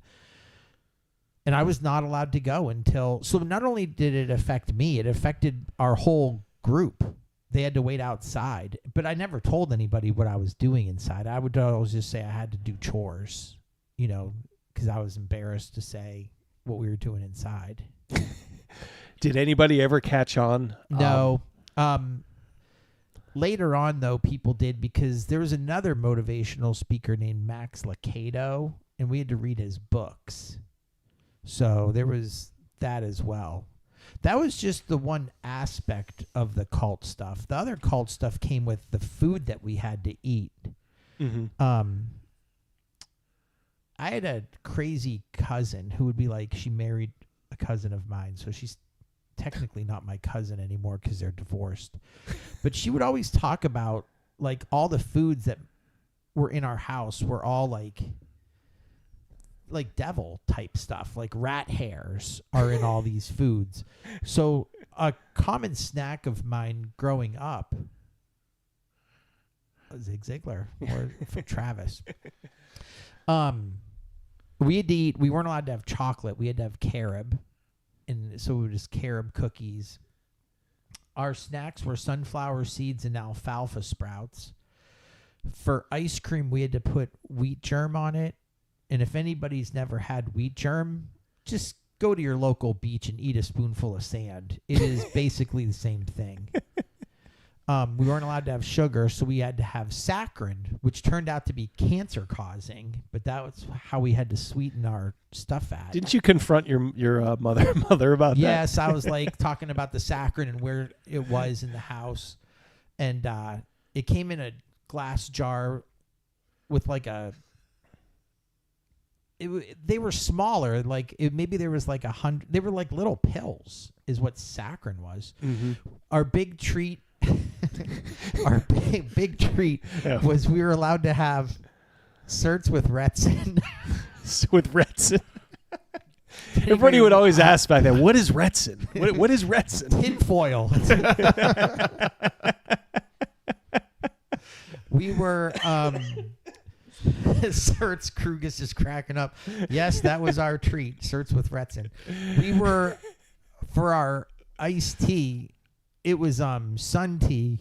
And I was not allowed to go until, so not only did it affect me, it affected our whole group. They had to wait outside, but I never told anybody what I was doing inside. I would always just say I had to do chores, because I was embarrassed to say what we were doing inside. Did anybody ever catch on? No. Later on, though, people did, because there was another motivational speaker named Max Lucado, and we had to read his books. So there was that as well. That was just the one aspect of the cult stuff. The other cult stuff came with the food that we had to eat. Mm-hmm. I had a crazy cousin who would be like, she married a cousin of mine, so she's technically not my cousin anymore because they're divorced. But she would always talk about like all the foods that were in our house were all like devil type stuff, like rat hairs are in all these foods. So a common snack of mine growing up, Zig Ziglar or for Travis. We had to eat. We weren't allowed to have chocolate. We had to have carob. And so it was just carob cookies. Our snacks were sunflower seeds and alfalfa sprouts. For ice cream, we had to put wheat germ on it. And if anybody's never had wheat germ, just go to your local beach and eat a spoonful of sand. It is basically the same thing. We weren't allowed to have sugar, so we had to have saccharin, which turned out to be cancer-causing. But that was how we had to sweeten our stuff at. Didn't you confront your mother about that? Yes, I was like talking about the saccharin and where it was in the house. And it came in a glass jar with like they were smaller. Like maybe there was like 100. They were like little pills is what saccharin was. Mm-hmm. Our big treat our big treat was we were allowed to have certs with Retsin. With Retsin. Everybody would always ask back then, what is Retsin? What is Retsin? Tinfoil. We were certs. Krug is just cracking up. Yes, that was our treat. Certs with Retsin. We were, for our iced tea, it was sun tea.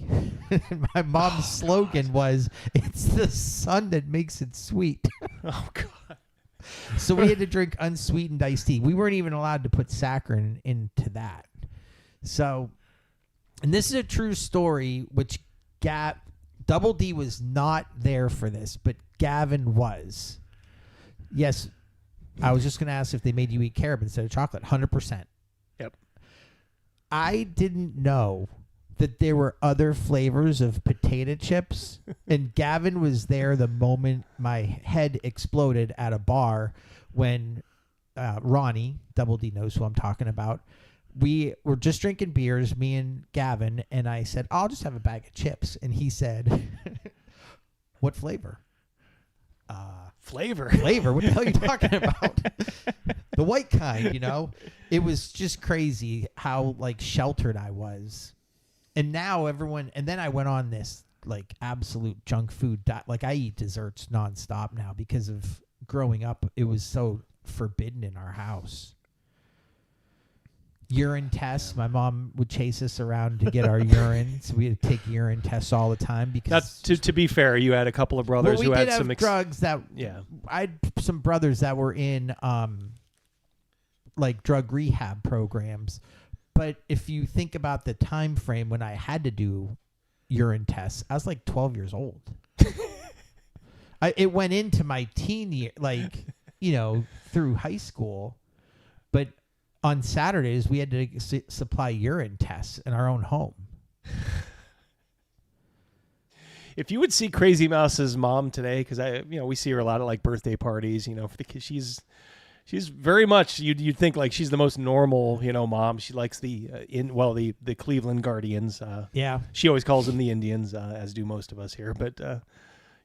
My mom's slogan was, "It's the sun that makes it sweet." Oh God. So we had to drink unsweetened iced tea. We weren't even allowed to put saccharin into that. So, and this is a true story, which Double D was not there for this, but Gavin was. Yes, I was just going to ask if they made you eat carob instead of chocolate. 100%. Yep. I didn't know that there were other flavors of potato chips, and Gavin was there the moment my head exploded at a bar when Ronnie, Double D knows who I'm talking about, we were just drinking beers, me and Gavin, and I said, I'll just have a bag of chips. And he said, what flavor? Flavor? What the hell are you talking about? The white kind, you know? It was just crazy how, like, sheltered I was. And now everyone, and then I went on this, like, absolute junk food diet. Like, I eat desserts nonstop now because of growing up. It was so forbidden in our house. Urine tests. My mom would chase us around to get our urine, so we had to take urine tests all the time because. To be fair, you had a couple of brothers who had some drugs that. Yeah, I had some brothers that were in like drug rehab programs, but if you think about the time frame when I had to do urine tests, I was like 12 years old. It went into my teen year, like, you know, through high school, but. On Saturdays, we had to supply urine tests in our own home. If you would see Crazy Mouse's mom today, because we see her a lot at like birthday parties, for the kids. She's very much you'd think like she's the most normal, mom. She likes the Cleveland Guardians. Yeah, she always calls them the Indians, as do most of us here. But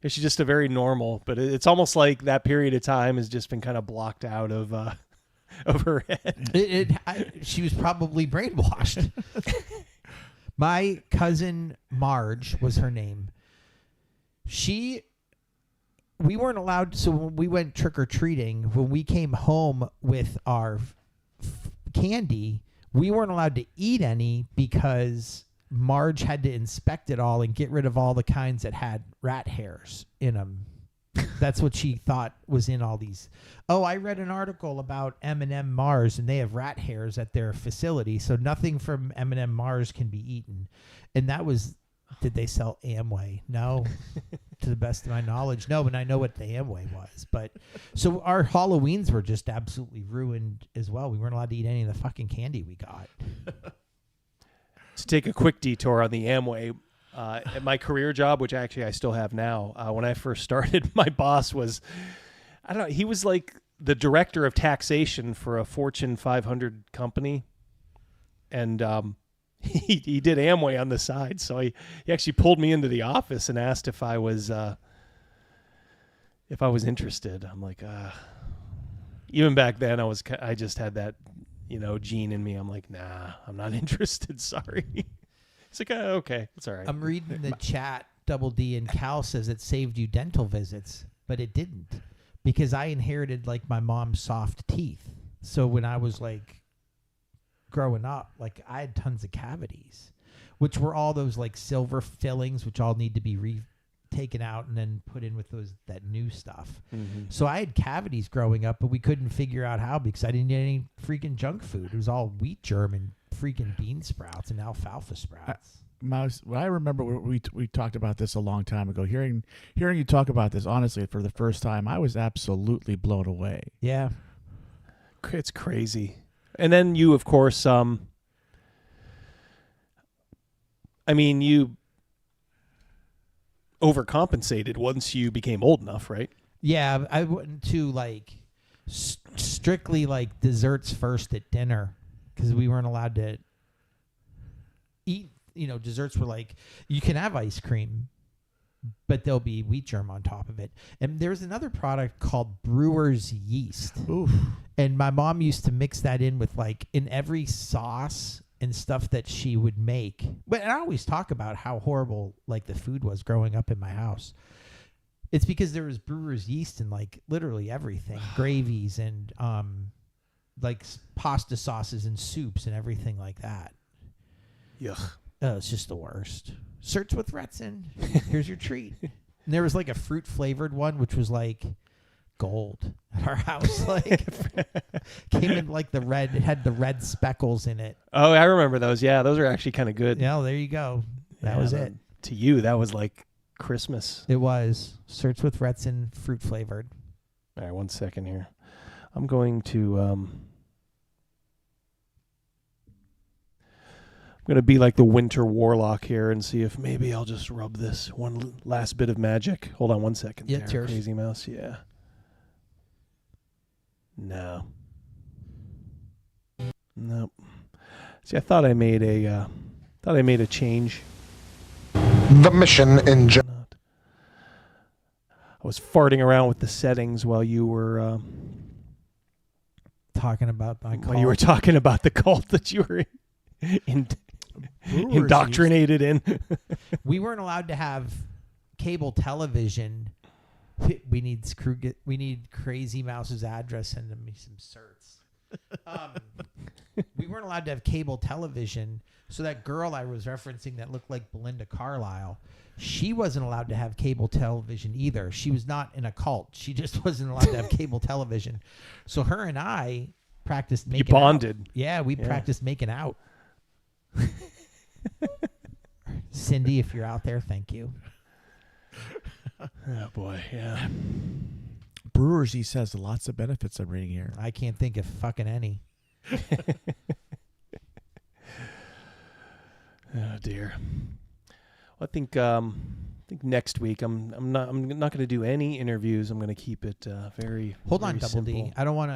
she's just a very normal. But it's almost like that period of time has just been kind of blocked out of her head. She was probably brainwashed. My cousin Marge was her name. We weren't allowed. So when we went trick-or-treating, when we came home with our candy, we weren't allowed to eat any because Marge had to inspect it all and get rid of all the kinds that had rat hairs in them. That's what she thought was in all these. Oh, I read an article about M&M Mars, and they have rat hairs at their facility, so nothing from M&M Mars can be eaten. And that was, did they sell Amway? No, to the best of my knowledge, no. And I know what the Amway was, but so our Halloweens were just absolutely ruined as well. We weren't allowed to eat any of the fucking candy we got. To take a quick detour on the Amway. At my career job, which actually I still have now, when I first started, my boss was, he was like the director of taxation for a Fortune 500 company. And he did Amway on the side. So he actually pulled me into the office and asked if I was interested. I'm like, even back then I just had that, gene in me. I'm like, nah, I'm not interested. Sorry. It's like, okay, it's all right. I'm reading the chat. Double D and Cal says it saved you dental visits, but it didn't, because I inherited like my mom's soft teeth. So when I was like growing up, like I had tons of cavities, which were all those like silver fillings, which all need to be taken out and then put in with that new stuff. Mm-hmm. So I had cavities growing up, but we couldn't figure out how because I didn't get any freaking junk food. It was all wheat germ and freaking bean sprouts and alfalfa sprouts. I remember we talked about this a long time ago. Hearing you talk about this, honestly, for the first time, I was absolutely blown away. Yeah. It's crazy. And then you, of course, you overcompensated once you became old enough, right? Yeah, I went to like strictly like desserts first at dinner because we weren't allowed to eat desserts were like, you can have ice cream, but there'll be wheat germ on top of it. And there's another product called brewer's yeast. Oof. And my mom used to mix that in with like in every sauce and stuff that she would make. But I always talk about how horrible like the food was growing up in my house. It's because there was brewer's yeast in like literally everything, gravies and like pasta sauces and soups and everything like that. Yuck. Oh, it's just the worst. Search with Retson. Here's your treat. And there was like a fruit flavored one, which was like gold at our house. Like came in like the red. It had the red speckles in it. Oh, I remember those. Yeah, those are actually kind of good. Yeah, well, there you go. That was it. To you, that was like Christmas. It was. Search with Retson, fruit flavored. All right, 1 second here. I'm going to be like the winter warlock here and see if maybe I'll just rub this one last bit of magic. Hold on 1 second. Yeah, there, it's yours. Crazy Mouse. Yeah. No. Nope. See, I thought I made a change. The mission in Not. I was farting around with the settings while you were Talking about my while you were talking about the cult that you were indoctrinated in. We weren't allowed to have cable television. We need Crazy Mouse's address. Send me some certs. We weren't allowed to have cable television. So that girl I was referencing that looked like Belinda Carlisle, she wasn't allowed to have cable television either. She was not in a cult. She just wasn't allowed to have cable television. So her and I practiced making You bonded. out. Yeah, we practiced making out. Cindy, if you're out there, thank you. Oh boy, yeah. Brewer's yeast has lots of benefits I'm reading here. I can't think of fucking any. Oh dear. Well, I think next week I'm not going to do any interviews. I'm going to keep it very. Hold on, very Double D. simple. I don't want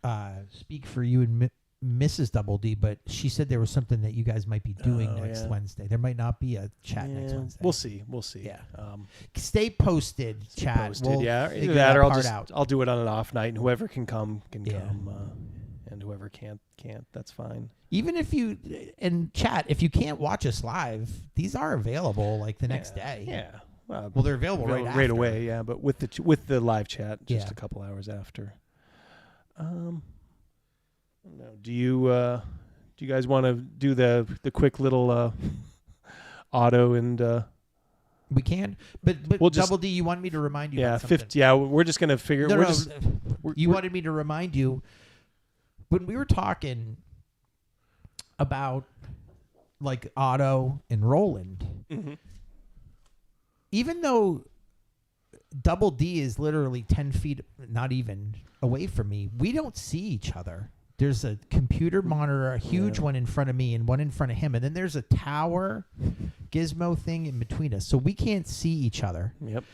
to speak for you and Mrs. Double D, but she said there was something that you guys might be doing next Wednesday. There might not be a chat next Wednesday. We'll see. We'll see. Yeah. Stay Stay posted, chat. posted. We'll Either figure that or part out. I'll do it on an off night, and whoever can come can Yeah. come, and whoever can't. That's fine. Even if you in chat, if you can't watch us live, these are available like the next day. Yeah. Well, they're available right after. right away. Yeah, but with the live chat, just Yeah. a couple hours after. No, do you guys want to do the quick little auto and We can, but We'll just- Double D, you wanted me to remind you. yeah, about something. 50. Yeah, we're just gonna figure. No, we're no, just you wanted me to remind you when we were talking about like Otto and Roland. Mhm. Even though Double D is literally 10 feet, not even away from me, we don't see each other. There's a computer monitor, a huge one in front of me and one in front of him. And then there's a tower gizmo thing in between us. So we can't see each other. Yep.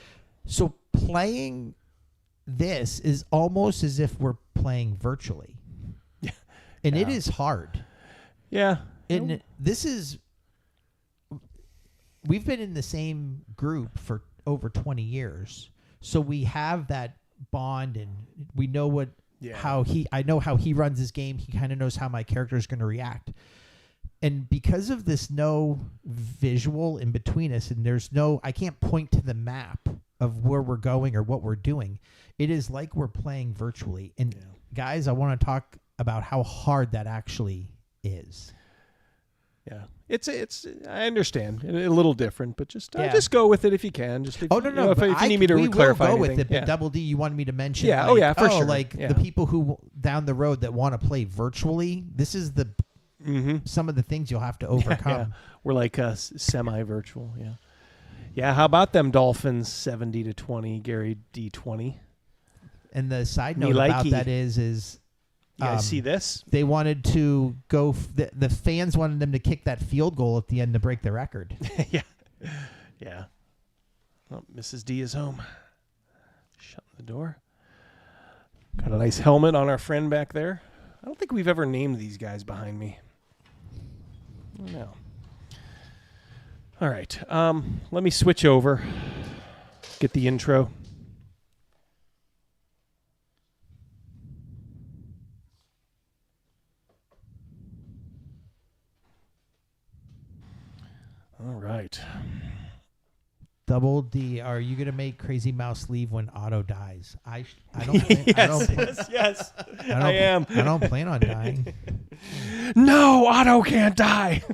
So playing this is almost as if we're playing virtually. Yeah. And it Yeah. is hard. Yeah. And this is, we've been in the same group for over 20 years. So we have that bond and we know what, I know how he runs his game. He kind of knows how my character is going to react. And because of this no visual in between us, and I can't point to the map of where we're going or what we're doing. It is like we're playing virtually. And guys, I want to talk about how hard that actually is. Yeah. It's I understand. A little different, but just go with it if you can. Just if, Oh no, no! if you need me to clarify go anything. with it. But Double D, you wanted me to mention. Yeah. Like, for sure. Like the people who down the road that want to play virtually. This is the some of the things you'll have to overcome. Yeah. We're like semi-virtual. Yeah. Yeah. How about them Dolphins 70-20, Gary D20? And the side note about that is. You guys see this? They wanted to go. The fans wanted them to kick that field goal at the end to break the record. Yeah. Yeah. Well, Mrs. D is home. Shutting the door. Got a nice helmet on our friend back there. I don't think we've ever named these guys behind me. No. All right. Let me switch over. Get the intro. All right. Double D, are you gonna make Crazy Mouse leave when Otto dies? I don't. Plan, yes. I am. I don't plan on dying. No, Otto can't die.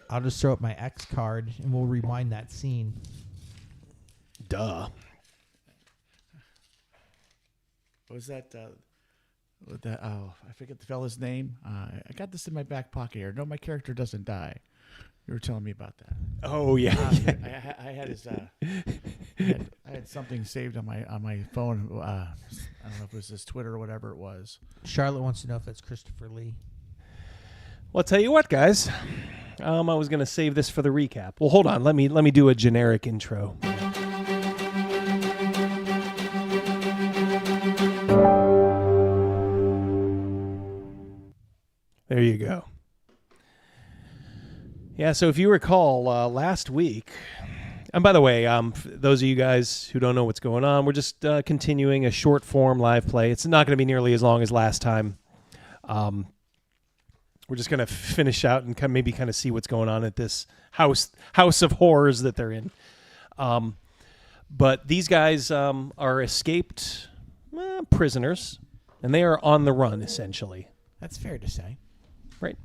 I'll just throw up my X card and we'll rewind that scene. Duh. What was that? Oh, I forget the fella's name. I got this in my back pocket here. No, my character doesn't die. You were telling me about that. Oh yeah. I had his. I had something saved on my phone. I don't know if it was his Twitter or whatever it was. Charlotte wants to know if that's Christopher Lee. Well, I'll tell you what, guys. I was going to save this for the recap. Well, hold on. Let me do a generic intro. There you go. Yeah, so if you recall, last week, and by the way, for those of you guys who don't know what's going on, we're just continuing a short form live play. It's not going to be nearly as long as last time. We're just going to finish out and maybe kind of see what's going on at this house of horrors that they're in. But these guys are escaped prisoners, and they are on the run, essentially. That's fair to say. Right.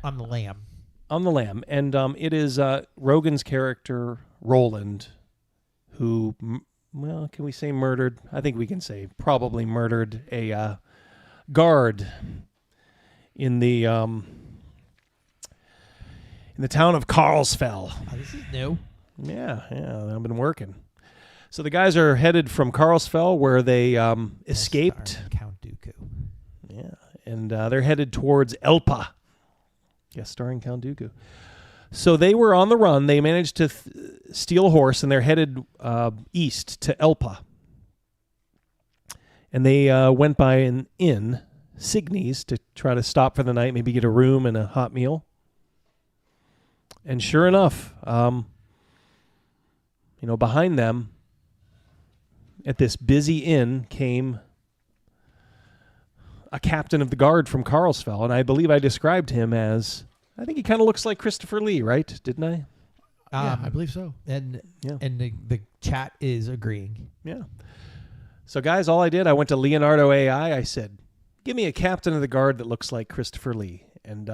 On the lam. On the lam. And it is Rogan's character, Roland, who, can we say murdered? I think we can say probably murdered a guard in the town of Carlsfell. Oh, this is new. Yeah, I've been working. So the guys are headed from Carlsfell, where they escaped. Starring Count Dooku. Yeah, and they're headed towards Elpa. Yes, starring Count Dooku. So they were on the run. They managed to steal a horse, and they're headed east to Elpa. And they went by an inn, Signy's, to try to stop for the night, maybe get a room and a hot meal. And sure enough, behind them, at this busy inn, came a captain of the guard from Carlsfell, and I believe I described him as, I think he kind of looks like Christopher Lee, right? Didn't I? Yeah, I believe so. And Yeah. and the chat is agreeing. Yeah. So guys, all I did, I went to Leonardo AI. I said, give me a captain of the guard that looks like Christopher Lee. And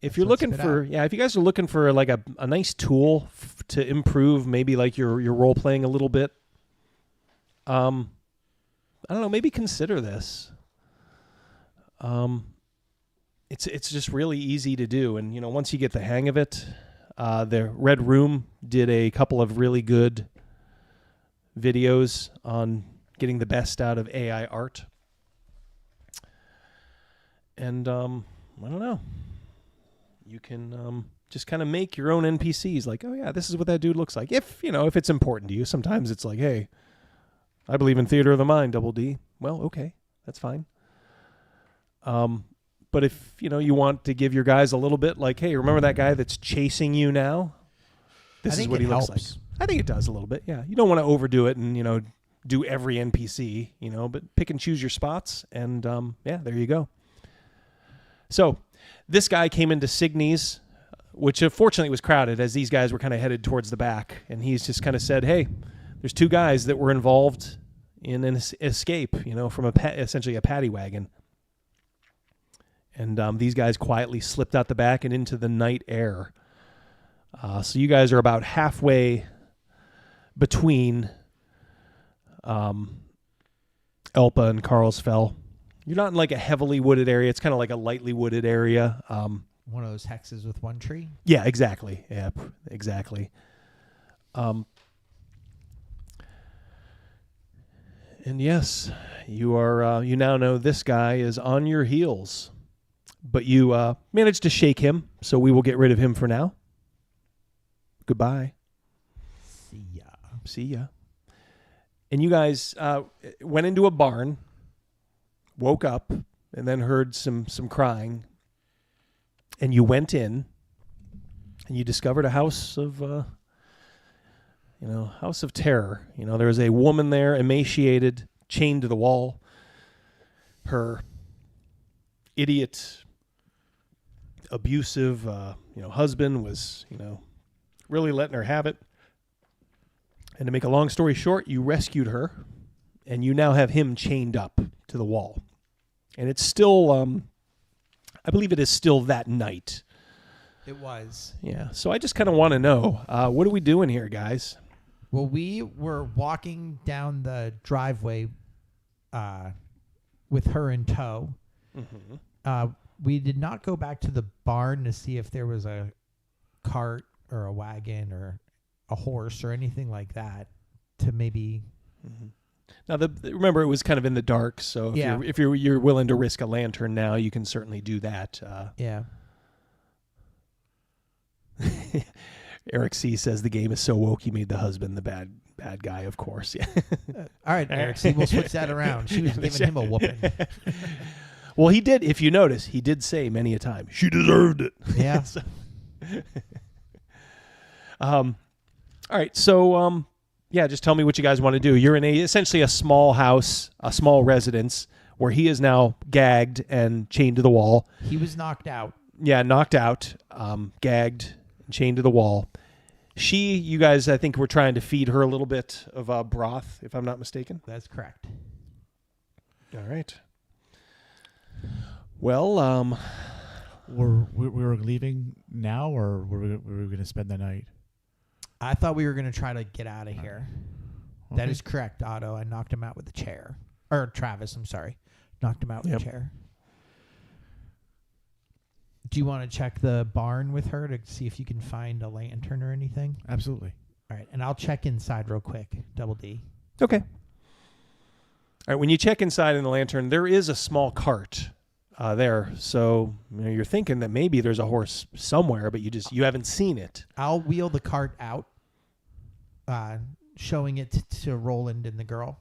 if you're looking for, if you guys are looking for like a nice tool to improve maybe like your role playing a little bit, I don't know, maybe consider this. It's just really easy to do, and once you get the hang of it, the Red Room did a couple of really good videos on getting the best out of AI art, and I don't know, you can just kind of make your own NPCs. Like, oh yeah, this is what that dude looks like. If it's important to you, sometimes it's like, hey, I believe in theater of the mind, Double D. Well, okay, that's fine. But if, you want to give your guys a little bit like, hey, remember that guy that's chasing you now? This is what he looks like. I think it does a little bit, yeah. You don't want to overdo it and, do every NPC, but pick and choose your spots. And, there you go. So this guy came into Signy's, which unfortunately was crowded as these guys were kind of headed towards the back. And he's just kind of said, hey, there's two guys that were involved in an escape, from essentially a paddy wagon. And these guys quietly slipped out the back and into the night air. So you guys are about halfway between Elpa and Carlsfell. You're not in like a heavily wooded area. It's kind of like a lightly wooded area. One of those hexes with one tree? Yeah, exactly. Yeah, exactly. And yes, you are. You now know this guy is on your heels. But you managed to shake him, so we will get rid of him for now. Goodbye. See ya. And you guys went into a barn, woke up, and then heard some crying. And you went in, and you discovered a house of, house of terror. There was a woman there, emaciated, chained to the wall. Her idiot, abusive, husband was, really letting her have it. And to make a long story short, you rescued her, and you now have him chained up to the wall. And it's still, I believe it is still that night. It was. Yeah. So I just kind of want to know, what are we doing here, guys? Well, we were walking down the driveway with her in tow. Mm-hmm. We did not go back to the barn to see if there was a cart or a wagon or a horse or anything like that to maybe. Mm-hmm. Now, remember, it was kind of in the dark, so if you're willing to risk a lantern now, you can certainly do that. Yeah. Eric C. says the game is so woke he made the husband the bad guy, of course. Yeah. All right, Eric C. We'll switch that around. She was giving him a whooping. Well, he did. If you notice, he did say many a time, she deserved it. Yeah. All right. So, just tell me what you guys want to do. You're in essentially a small house, a small residence, where he is now gagged and chained to the wall. He was knocked out. Yeah, knocked out, gagged, chained to the wall. You guys, I think, were trying to feed her a little bit of broth, if I'm not mistaken. That's correct. All right. Well, we were leaving now, or were we going to spend the night? I thought we were going to try to get out of here. Okay. That is correct, Otto. I knocked him out with a chair. Or Travis, I'm sorry. Knocked him out with a chair. Do you want to check the barn with her to see if you can find a lantern or anything? Absolutely. All right, and I'll check inside real quick. Double D. Okay. All right, when you check inside in the lantern, there is a small cart there. So you're thinking that maybe there's a horse somewhere, but you haven't seen it. I'll wheel the cart out, showing it to Roland and the girl.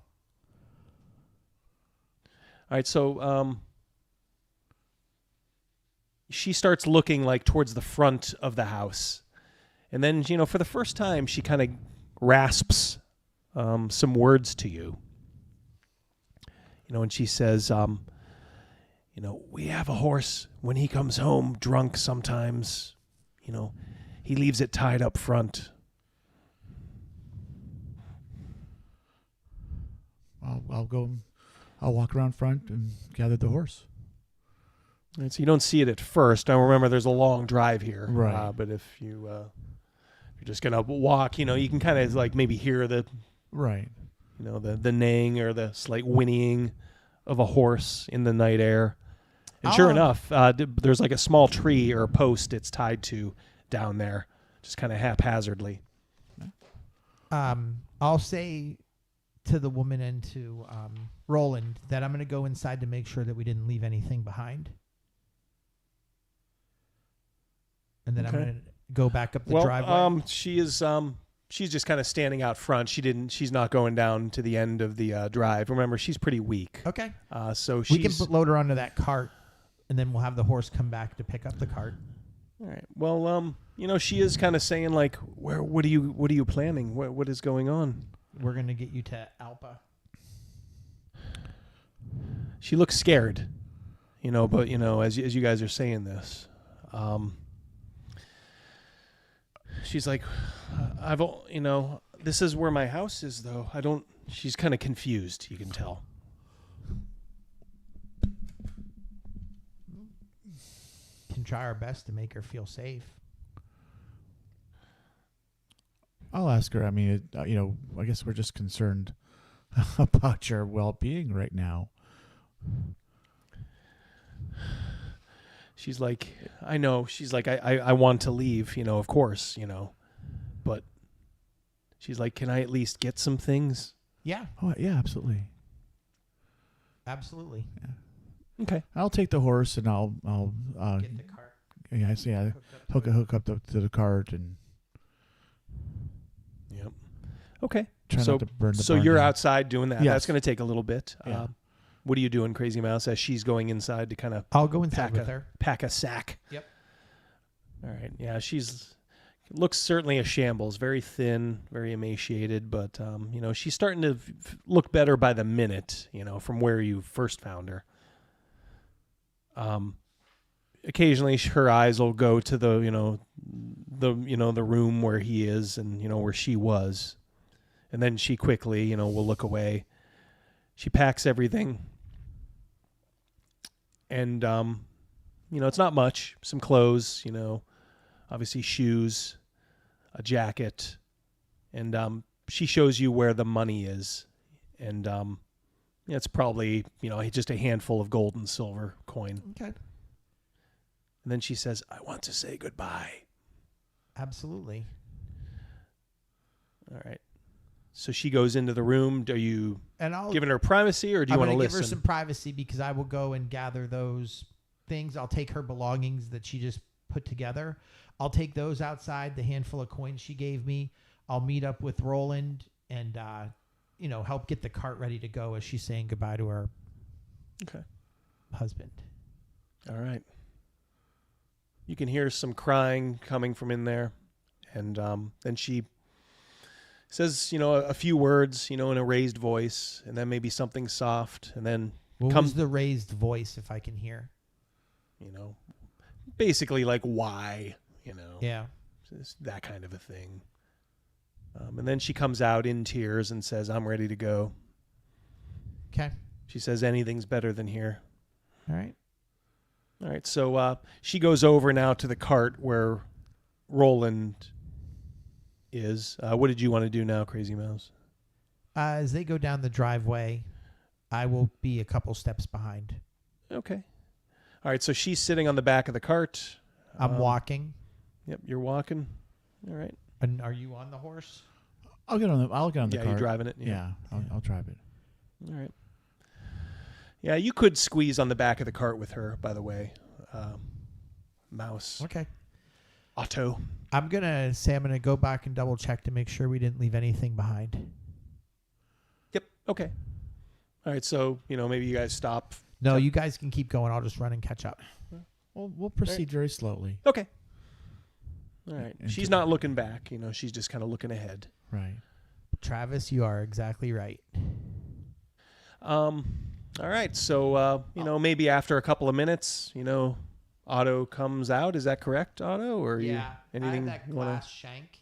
All right, so she starts looking like towards the front of the house. And then, for the first time, she kind of rasps some words to you. And she says, we have a horse. When he comes home drunk sometimes, he leaves it tied up front. I'll walk around front and gather the horse. And so you don't see it at first. Now remember, there's a long drive here. Right. But if you're just gonna walk, you can kind of like maybe hear the right, the neighing or the slight whinnying of a horse in the night air. And sure enough, there's like a small tree or a post it's tied to down there, just kind of haphazardly. I'll say to the woman and to Roland that I'm going to go inside to make sure that we didn't leave anything behind. And then I'm going to go back up the driveway. She's just kind of standing out front. She's not going down to the end of the drive. Remember, she's pretty weak. Okay. So we can load her onto that cart, and then we'll have the horse come back to pick up the cart. All right. Well, she is kind of saying like, what are you planning? What is going on? We're going to get you to Alpa. She looks scared, but as you guys are saying this, she's like, this is where my house is though. She's kind of confused, you can tell. Can try our best to make her feel safe. I'll ask her. I mean, I guess we're just concerned about your well-being right now. She's like, I know. She's like, I want to leave, of course, but she's like, can I at least get some things? Yeah. Oh, yeah, absolutely. Absolutely. Yeah. Okay. I'll take the horse and I'll get the cart. Yeah, hook up to the cart and. Yep. Okay. Try not to burn the so barn you're down. outside doing that. Yes. That's going to take a little bit. Yeah. What are you doing, Crazy Mouse, as she's going inside to kind of I'll go inside with her. pack a sack? Yep. All right. Yeah, she's looks certainly a shambles, very thin, very emaciated, but she's starting to look better by the minute, from where you first found her. Occasionally her eyes will go to the room where he is and where she was, and then she quickly will look away. She packs everything, and it's not much. Some clothes, obviously shoes, a jacket, and she shows you where the money is, and it's probably just a handful of gold and silver coin. Okay. And then she says, "I want to say goodbye." Absolutely. All right. So she goes into the room. Are you giving her privacy, or do you want to listen? I'm going to give her some privacy because I will go and gather those things. I'll take her belongings that she just put together. I'll take those outside, the handful of coins she gave me. I'll meet up with Roland and, help get the cart ready to go as she's saying goodbye to her husband. All right. You can hear some crying coming from in there. And then she says, a few words, in a raised voice, and then maybe something soft, and then what was the raised voice, if I can hear? Basically like why, Yeah. Just that kind of a thing. And then she comes out in tears and says, "I'm ready to go." Okay. She says, "Anything's better than here." All right. All right. So she goes over now to the cart where Roland is. What did you want to do now, Crazy Mouse? As they go down the driveway, I will be a couple steps behind. Okay. All right. So she's sitting on the back of the cart. I'm walking. Yep. You're walking. All right. And are you on the horse? I'll get on the Yeah, cart. you're driving it. Yeah, I'll drive it. All right. Yeah, you could squeeze on the back of the cart with her, by the way. Mouse. Okay. Otto. I'm going to go back and double check to make sure we didn't leave anything behind. Yep. Okay. All right. So, maybe you guys stop. No, you guys can keep going. I'll just run and catch up. We'll proceed very slowly. Okay. All right. And She's not looking back. She's just kind of looking ahead. Right. Travis, you are exactly right. All right. So, maybe after a couple of minutes, Otto comes out. Is that correct, Otto? Or anything I have that you wanna... glass shank.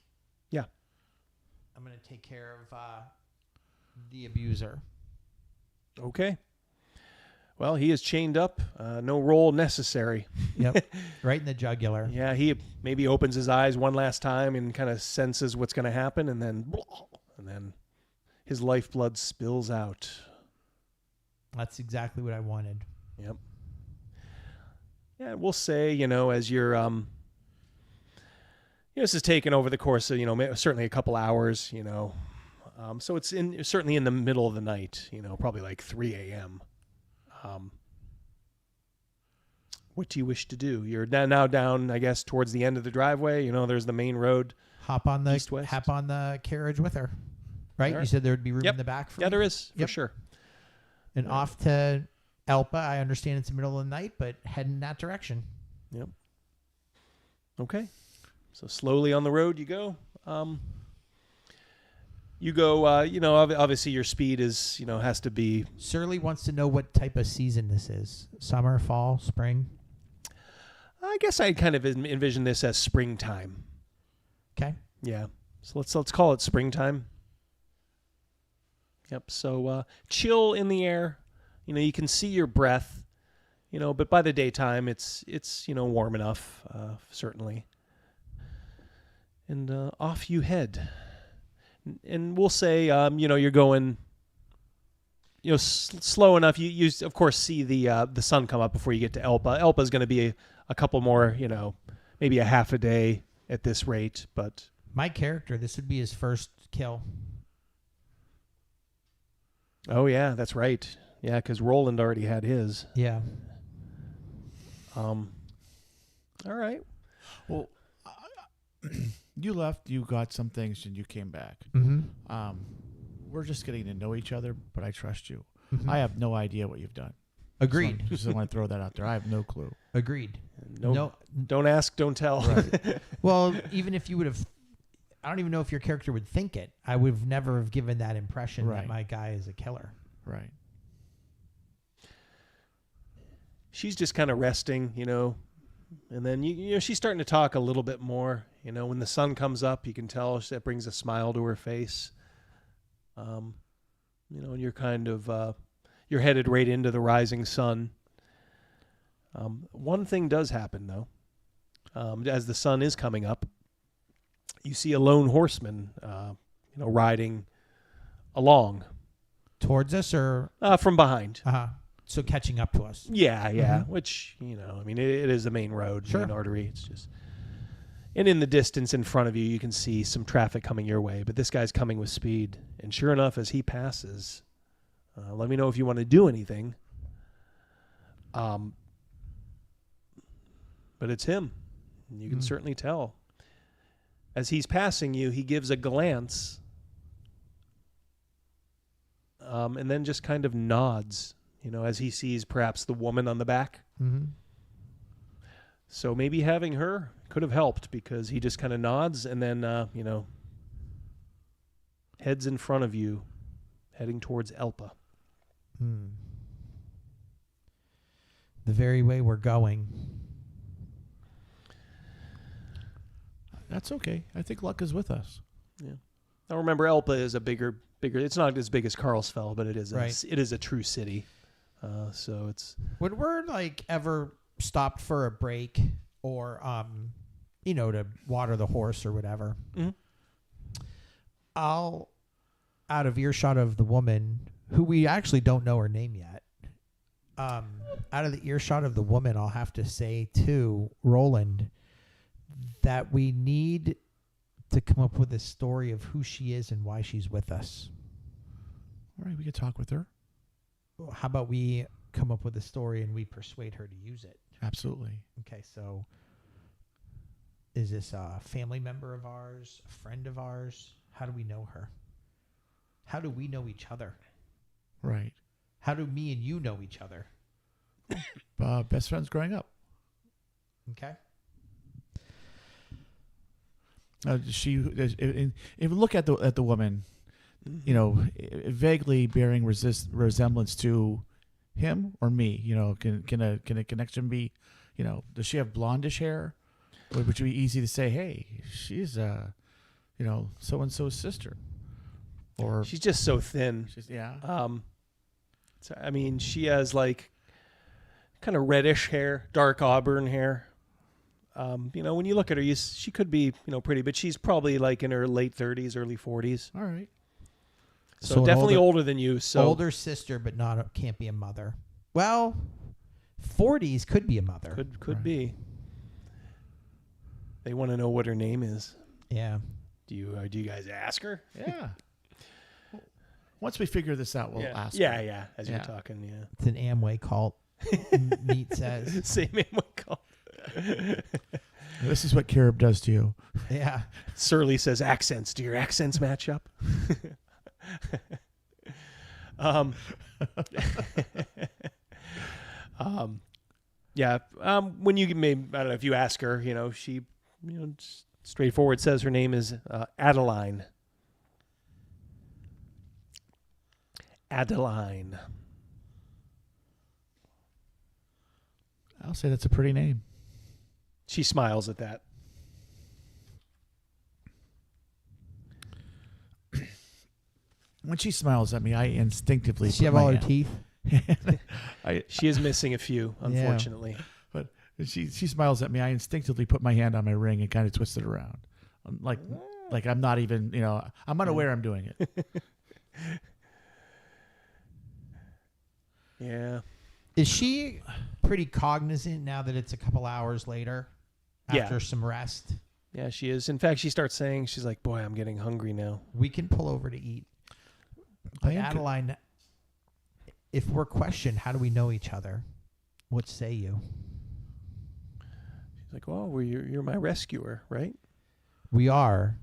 Yeah. I'm going to take care of the abuser. Okay. Well, he is chained up. No roll necessary. Yep. Right in the jugular. Yeah, he maybe opens his eyes one last time and kind of senses what's going to happen, and then his lifeblood spills out. That's exactly what I wanted. Yep. Yeah, we'll say, as you're, this is taken over the course of, certainly a couple hours, so it's certainly in the middle of the night, probably like 3 a.m. What do you wish to do? You're now down, I guess, towards the end of the driveway. There's the main road. Hop on the East-west. carriage with her. Right? All right. You said there would be room Yep. in the back for Yeah, me? there is, Yep. for sure. And off to Elpa. I understand it's the middle of the night, but head in that direction. Yep. Okay. So slowly on the road you go. You go, obviously your speed is, has to be... Surly wants to know what type of season this is. Summer, fall, spring? I guess I kind of envision this as springtime. Okay. Yeah. So let's call it springtime. Yep. So chill in the air. You can see your breath. But by the daytime it's warm enough, certainly. And off you head. And we'll say you're going slow enough. You of course see the sun come up before you get to Elpa. Elpa is going to be a couple more, maybe a half a day at this rate, but My character, this would be his first kill. oh yeah, that's right. Yeah, because Roland already had his. Yeah. All right. Well, you left, you got some things, and you came back. Mm-hmm. We're just getting to know each other, but I trust you. Mm-hmm. I have no idea what you've done. Agreed. Just want to throw that out there. I have no clue. Agreed. No, don't ask, don't tell. Well, even if you would have, I don't even know if your character would think it. I would have never have given that impression that my guy is a killer. Right. She's just kind of resting, and then she's starting to talk a little bit more. When the sun comes up, you can tell that brings a smile to her face. And you're kind of you're headed right into the rising sun. One thing does happen though. As the sun is coming up, you see a lone horseman, riding along Towards us or from behind. So catching up to us. Yeah. Which it is the main road, main artery. It's just, and in the distance in front of you, you can see some traffic coming your way. But this guy's coming with speed, and sure enough, as he passes, let me know if you want to do anything. But it's him. You can certainly tell. As he's passing you, he gives a glance, and then just kind of nods, as he sees perhaps the woman on the back. Mm-hmm. So maybe having her could have helped, because he just kind of nods and then, heads in front of you, heading towards Elpa. The very way we're going. That's okay. I think luck is with us. Yeah. Now remember, Elpa is a bigger. It's not as big as Carlsfell, but it is. It is a true city. So it's. When we're ever stopped for a break or to water the horse or whatever, I'll, out of earshot of the woman who we actually don't know her name yet. Out of the earshot of the woman, I'll have to say to Roland that we need to come up with a story of who she is and why she's with us. All right, we could talk with her. How about we come up with a story and we persuade her to use it? Absolutely. Okay, so is this a family member of ours, a friend of ours? How do we know her? How do we know each other? Right. How do me and you know each other? Best friends growing up. Okay. If you look at the woman, vaguely bearing resemblance to him or me. Can a connection be? Does she have blondish hair? Which would be easy to say, hey, she's so and so's sister. Or she's just so thin. She has kind of reddish hair, dark auburn hair. When you look at her, she could be, pretty, but she's probably in her late 30s, early 40s. All right. So definitely older than you. So older sister, but can't be a mother. Well, 40s could be a mother. Could be. They want to know what her name is. Yeah. Do you guys ask her? Yeah. Once we figure this out, we'll ask. Yeah. As you're talking, yeah. It's an Amway cult. Meat says. Same Amway cult. This is what Carib does to you. Yeah. Surly says accents. Do your accents match up? When you I don't know if you ask her, she, straightforward says her name is Adeline. Adeline. I'll say that's a pretty name. She smiles at that. When she smiles at me, I instinctively Does she have put all my her hand- teeth? She is missing a few, unfortunately. But she smiles at me. I instinctively put my hand on my ring and kind of twist it around, like I'm not even I'm unaware I'm doing it. Yeah. Is she pretty cognizant now that it's a couple hours later after some rest? Yeah, she is. In fact, she starts saying, she's like, boy, I'm getting hungry now. We can pull over to eat. But Adeline, if we're questioned, how do we know each other? What say you? She's like, well, you're my rescuer, right? We are.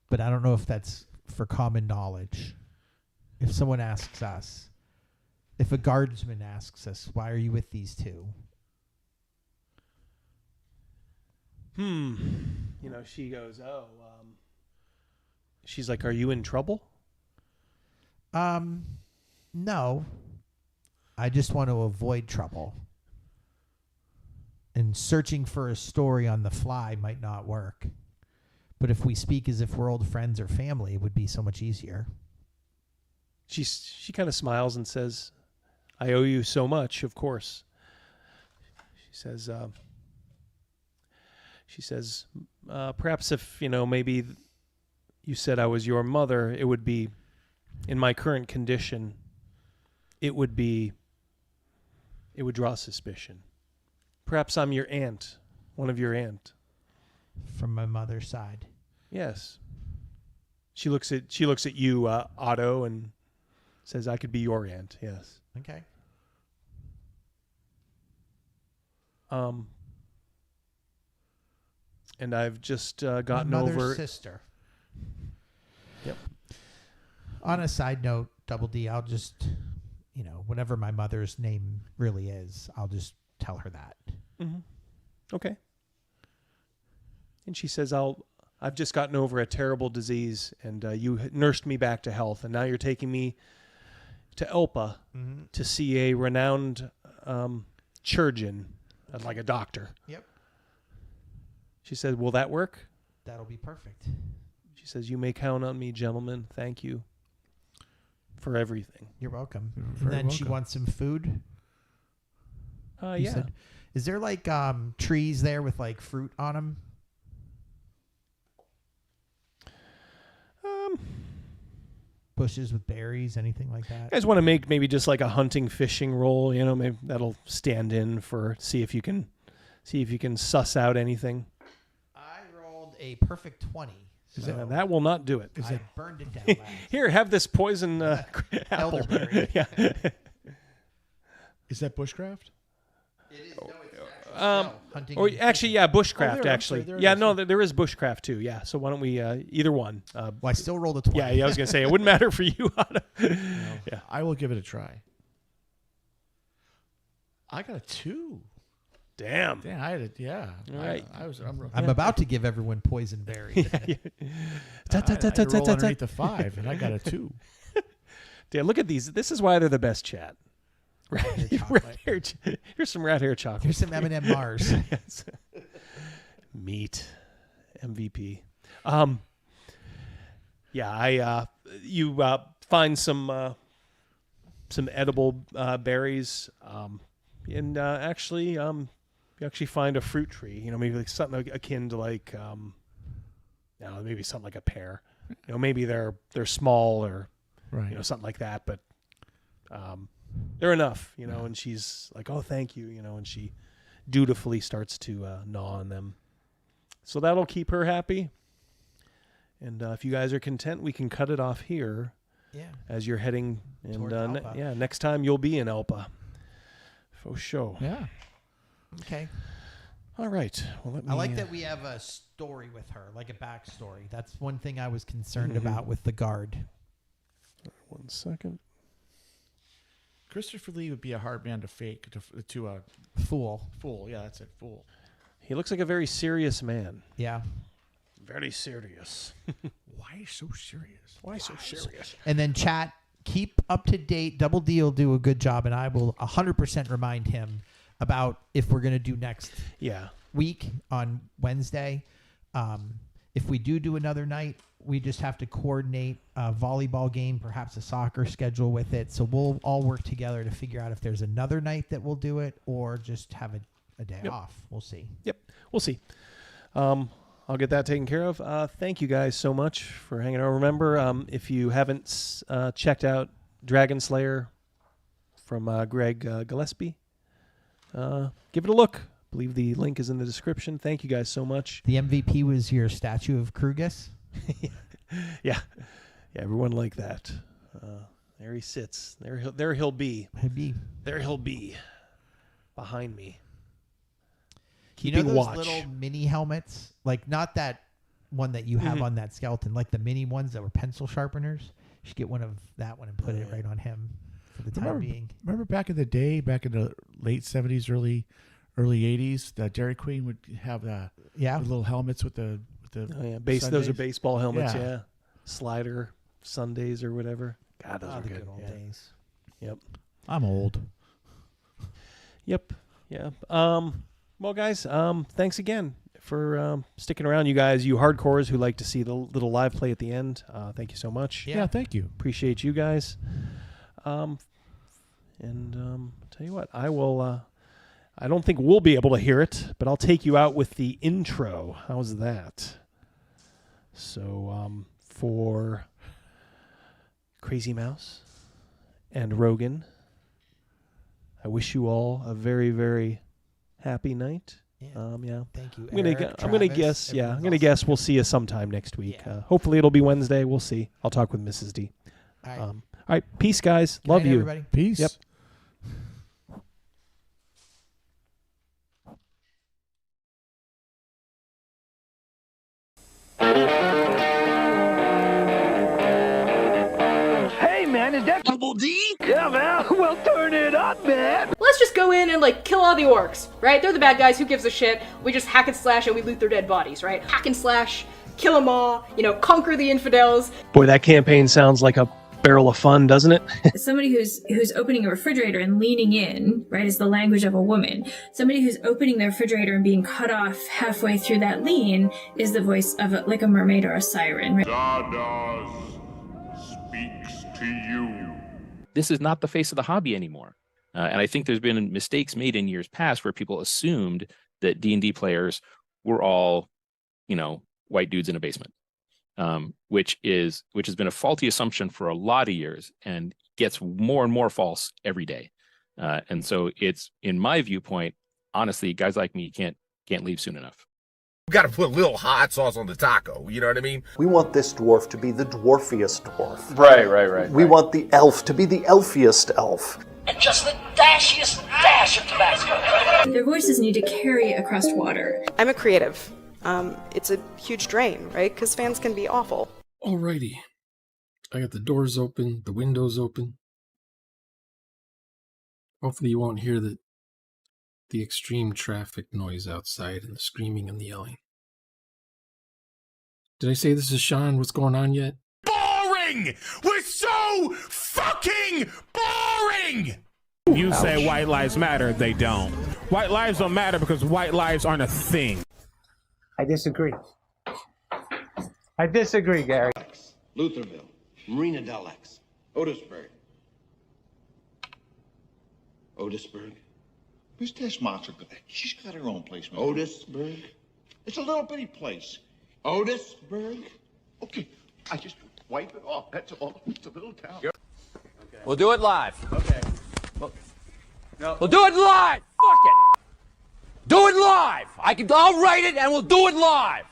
But I don't know if that's for common knowledge. If someone asks us, if a guardsman asks us, why are you with these two? You know, she goes, she's like, are you in trouble? No. I just want to avoid trouble. And searching for a story on the fly might not work. But if we speak as if we're old friends or family, it would be so much easier. She kind of smiles and says, I owe you so much, of course. She says, perhaps if, you know, maybe you said I was your mother, it would be, in my current condition, it would draw suspicion. Perhaps I'm your aunt, one of your aunt. From my mother's side. Yes. She looks at you, Otto, and says, I could be your aunt, yes. Okay. And I've just gotten my mother's over sister. Yep. On a side note, Double D, I'll just, you know, whatever my mother's name really is, I'll just tell her that. Mm-hmm. Okay. And she says, I've just gotten over a terrible disease, and you nursed me back to health, and now you're taking me to Elpa to see a renowned chirurgeon, like a doctor. Yep. She said, will that work? That'll be perfect. She says, you may count on me, gentlemen. Thank you for everything. You're welcome. You're And very then she welcome. wants some food. You Yeah. said. Is there like trees there with like fruit on them? Bushes with berries, anything like that? You guys want to make maybe just like a hunting fishing roll, you know, maybe that'll stand in for see if you can suss out anything. I rolled a perfect 20. So That will not do it. I burned it down last. Here, have this poison apple. Elderberry. Yeah. Is that bushcraft? It is, no, it's actually hunting. Or and actually, fishing. yeah, bushcraft. there, I'm Actually, sorry, there yeah, it is. no, there is bushcraft too. Yeah, so why don't we either one? Well, I still rolled a 20. Yeah, I was gonna say it wouldn't matter for you. Yeah. I will give it a try. I got a 2. Damn. Damn, I had it. Yeah. All right. I'm about to give everyone poison berry. I had to roll underneath the 5, and I got a 2. Damn, look at these. This is why they're the best chat. Rat hair chocolate. Here's some rat hair chocolate. Here's some M&M Mars. Yes. Meat. MVP. Yeah, you find some edible berries, and you actually find a fruit tree. You know, maybe like something akin to like, maybe something like a pear. You know, maybe they're small or Right. you know, something like that, but they're enough. You know, and she's like, "Oh, thank you," you know, and she dutifully starts to gnaw on them. So that'll keep her happy. And if you guys are content, we can cut it off here. Yeah. As you're heading, and Towards Elpa. next time you'll be in Elpa. For sure. Yeah. Okay. All right. Well, let me, I like that we have a story with her, like a backstory. That's one thing I was concerned about with the guard. 1 second. Christopher Lee would be a hard man to fake to Fool. fool. Yeah, that's it. Fool. He looks like a very serious man. Yeah. Very serious. Why so serious? Why so serious? And then chat, keep up to date. Double D will do a good job, and I will 100% remind him about if we're going to do next Yeah. week on Wednesday. If we do another night, we just have to coordinate a volleyball game, perhaps a soccer schedule with it. So we'll all work together to figure out if there's another night that we'll do it or just have a day off. We'll see. Yep. We'll see. I'll get that taken care of. Thank you guys so much for hanging out. Remember, if you haven't checked out Dragonslayer from Greg Gillespie, give it a look. I believe the link is in the description. Thank you guys so much. The MVP was your statue of Krugus. Yeah, everyone like that. There he sits. There he'll be. There he'll be behind me. You know Keeping those watch. little mini helmets? Like not that one that you have on that skeleton, like the mini ones that were pencil sharpeners. You should get one of that one and put it right on him for the time being. Remember back in the day, back in the late 70s, early early '80s. The Dairy Queen would have the little helmets with the Oh, yeah. Those are Sundays. baseball helmets. Yeah. Yeah. Slider Sundays or whatever. God, those are the good. good old Yeah. days. Yep. I'm old. Yep. Yeah. Well, guys, thanks again for sticking around. You guys, you hardcores who like to see the little live play at the end. Thank you so much. Yeah, thank you. Appreciate you guys. Tell you what, I will. I don't think we'll be able to hear it, but I'll take you out with the intro. How's that? So, for Crazy Mouse and Rogan, I wish you all a very, very happy night. Yeah. Thank you. I'm gonna guess. Yeah, I'm gonna guess we'll see you sometime next week. Yeah. Hopefully it'll be Wednesday. We'll see. I'll talk with Mrs. D. All right. All right. Peace, guys. Good Love night, you. everybody. Peace. Yep. Hey man, is that Double D? Yeah man, well turn it up man. Let's just go in and like kill all the orcs, right? They're the bad guys, who gives a shit? We just hack and slash and we loot their dead bodies, right? Hack and slash, kill them all, conquer the infidels. Boy, that campaign sounds like a barrel of fun, doesn't it? Somebody who's opening a refrigerator and leaning in, right, is the language of a woman. Somebody who's opening their refrigerator and being cut off halfway through that lean is the voice of like a mermaid or a siren. Right? Stardust speaks to you. This is not the face of the hobby anymore. And I think there's been mistakes made in years past where people assumed that D&D players were all, white dudes in a basement. Which has been a faulty assumption for a lot of years and gets more and more false every day. And so it's, in my viewpoint, honestly, guys like me can't leave soon enough. We got to put a little hot sauce on the taco. You know what I mean? We want this dwarf to be the dwarfiest dwarf. Right. We want the elf to be the elfiest elf. And just the dashiest dash of Tabasco. Their voices need to carry across water. I'm a creative. It's a huge drain, right? Because fans can be awful. Alrighty. I got the doors open, the windows open. Hopefully you won't hear the extreme traffic noise outside and the screaming and the yelling. Did I say this is Sean? What's going on yet? Boring! We're so fucking boring! You say white lives matter, they don't. White lives don't matter because white lives aren't a thing. I disagree. I disagree, Gary. Lutherville, Marina Del X, Otisburg. Otisburg? Where's Tess Monster? She's got her own place, man. Otisburg? It's a little bitty place. Otisburg? Okay, I just wipe it off. That's all. It's a little town. Okay. We'll do it live. Okay. We'll do it live! Fuck it! Do it live! I'll write it and we'll do it live!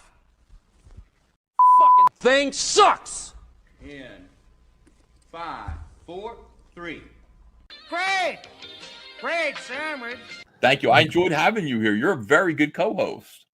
Fucking thing sucks! In 5, 4, 3. Great sandwich. Thank you. I enjoyed having you here. You're a very good co-host.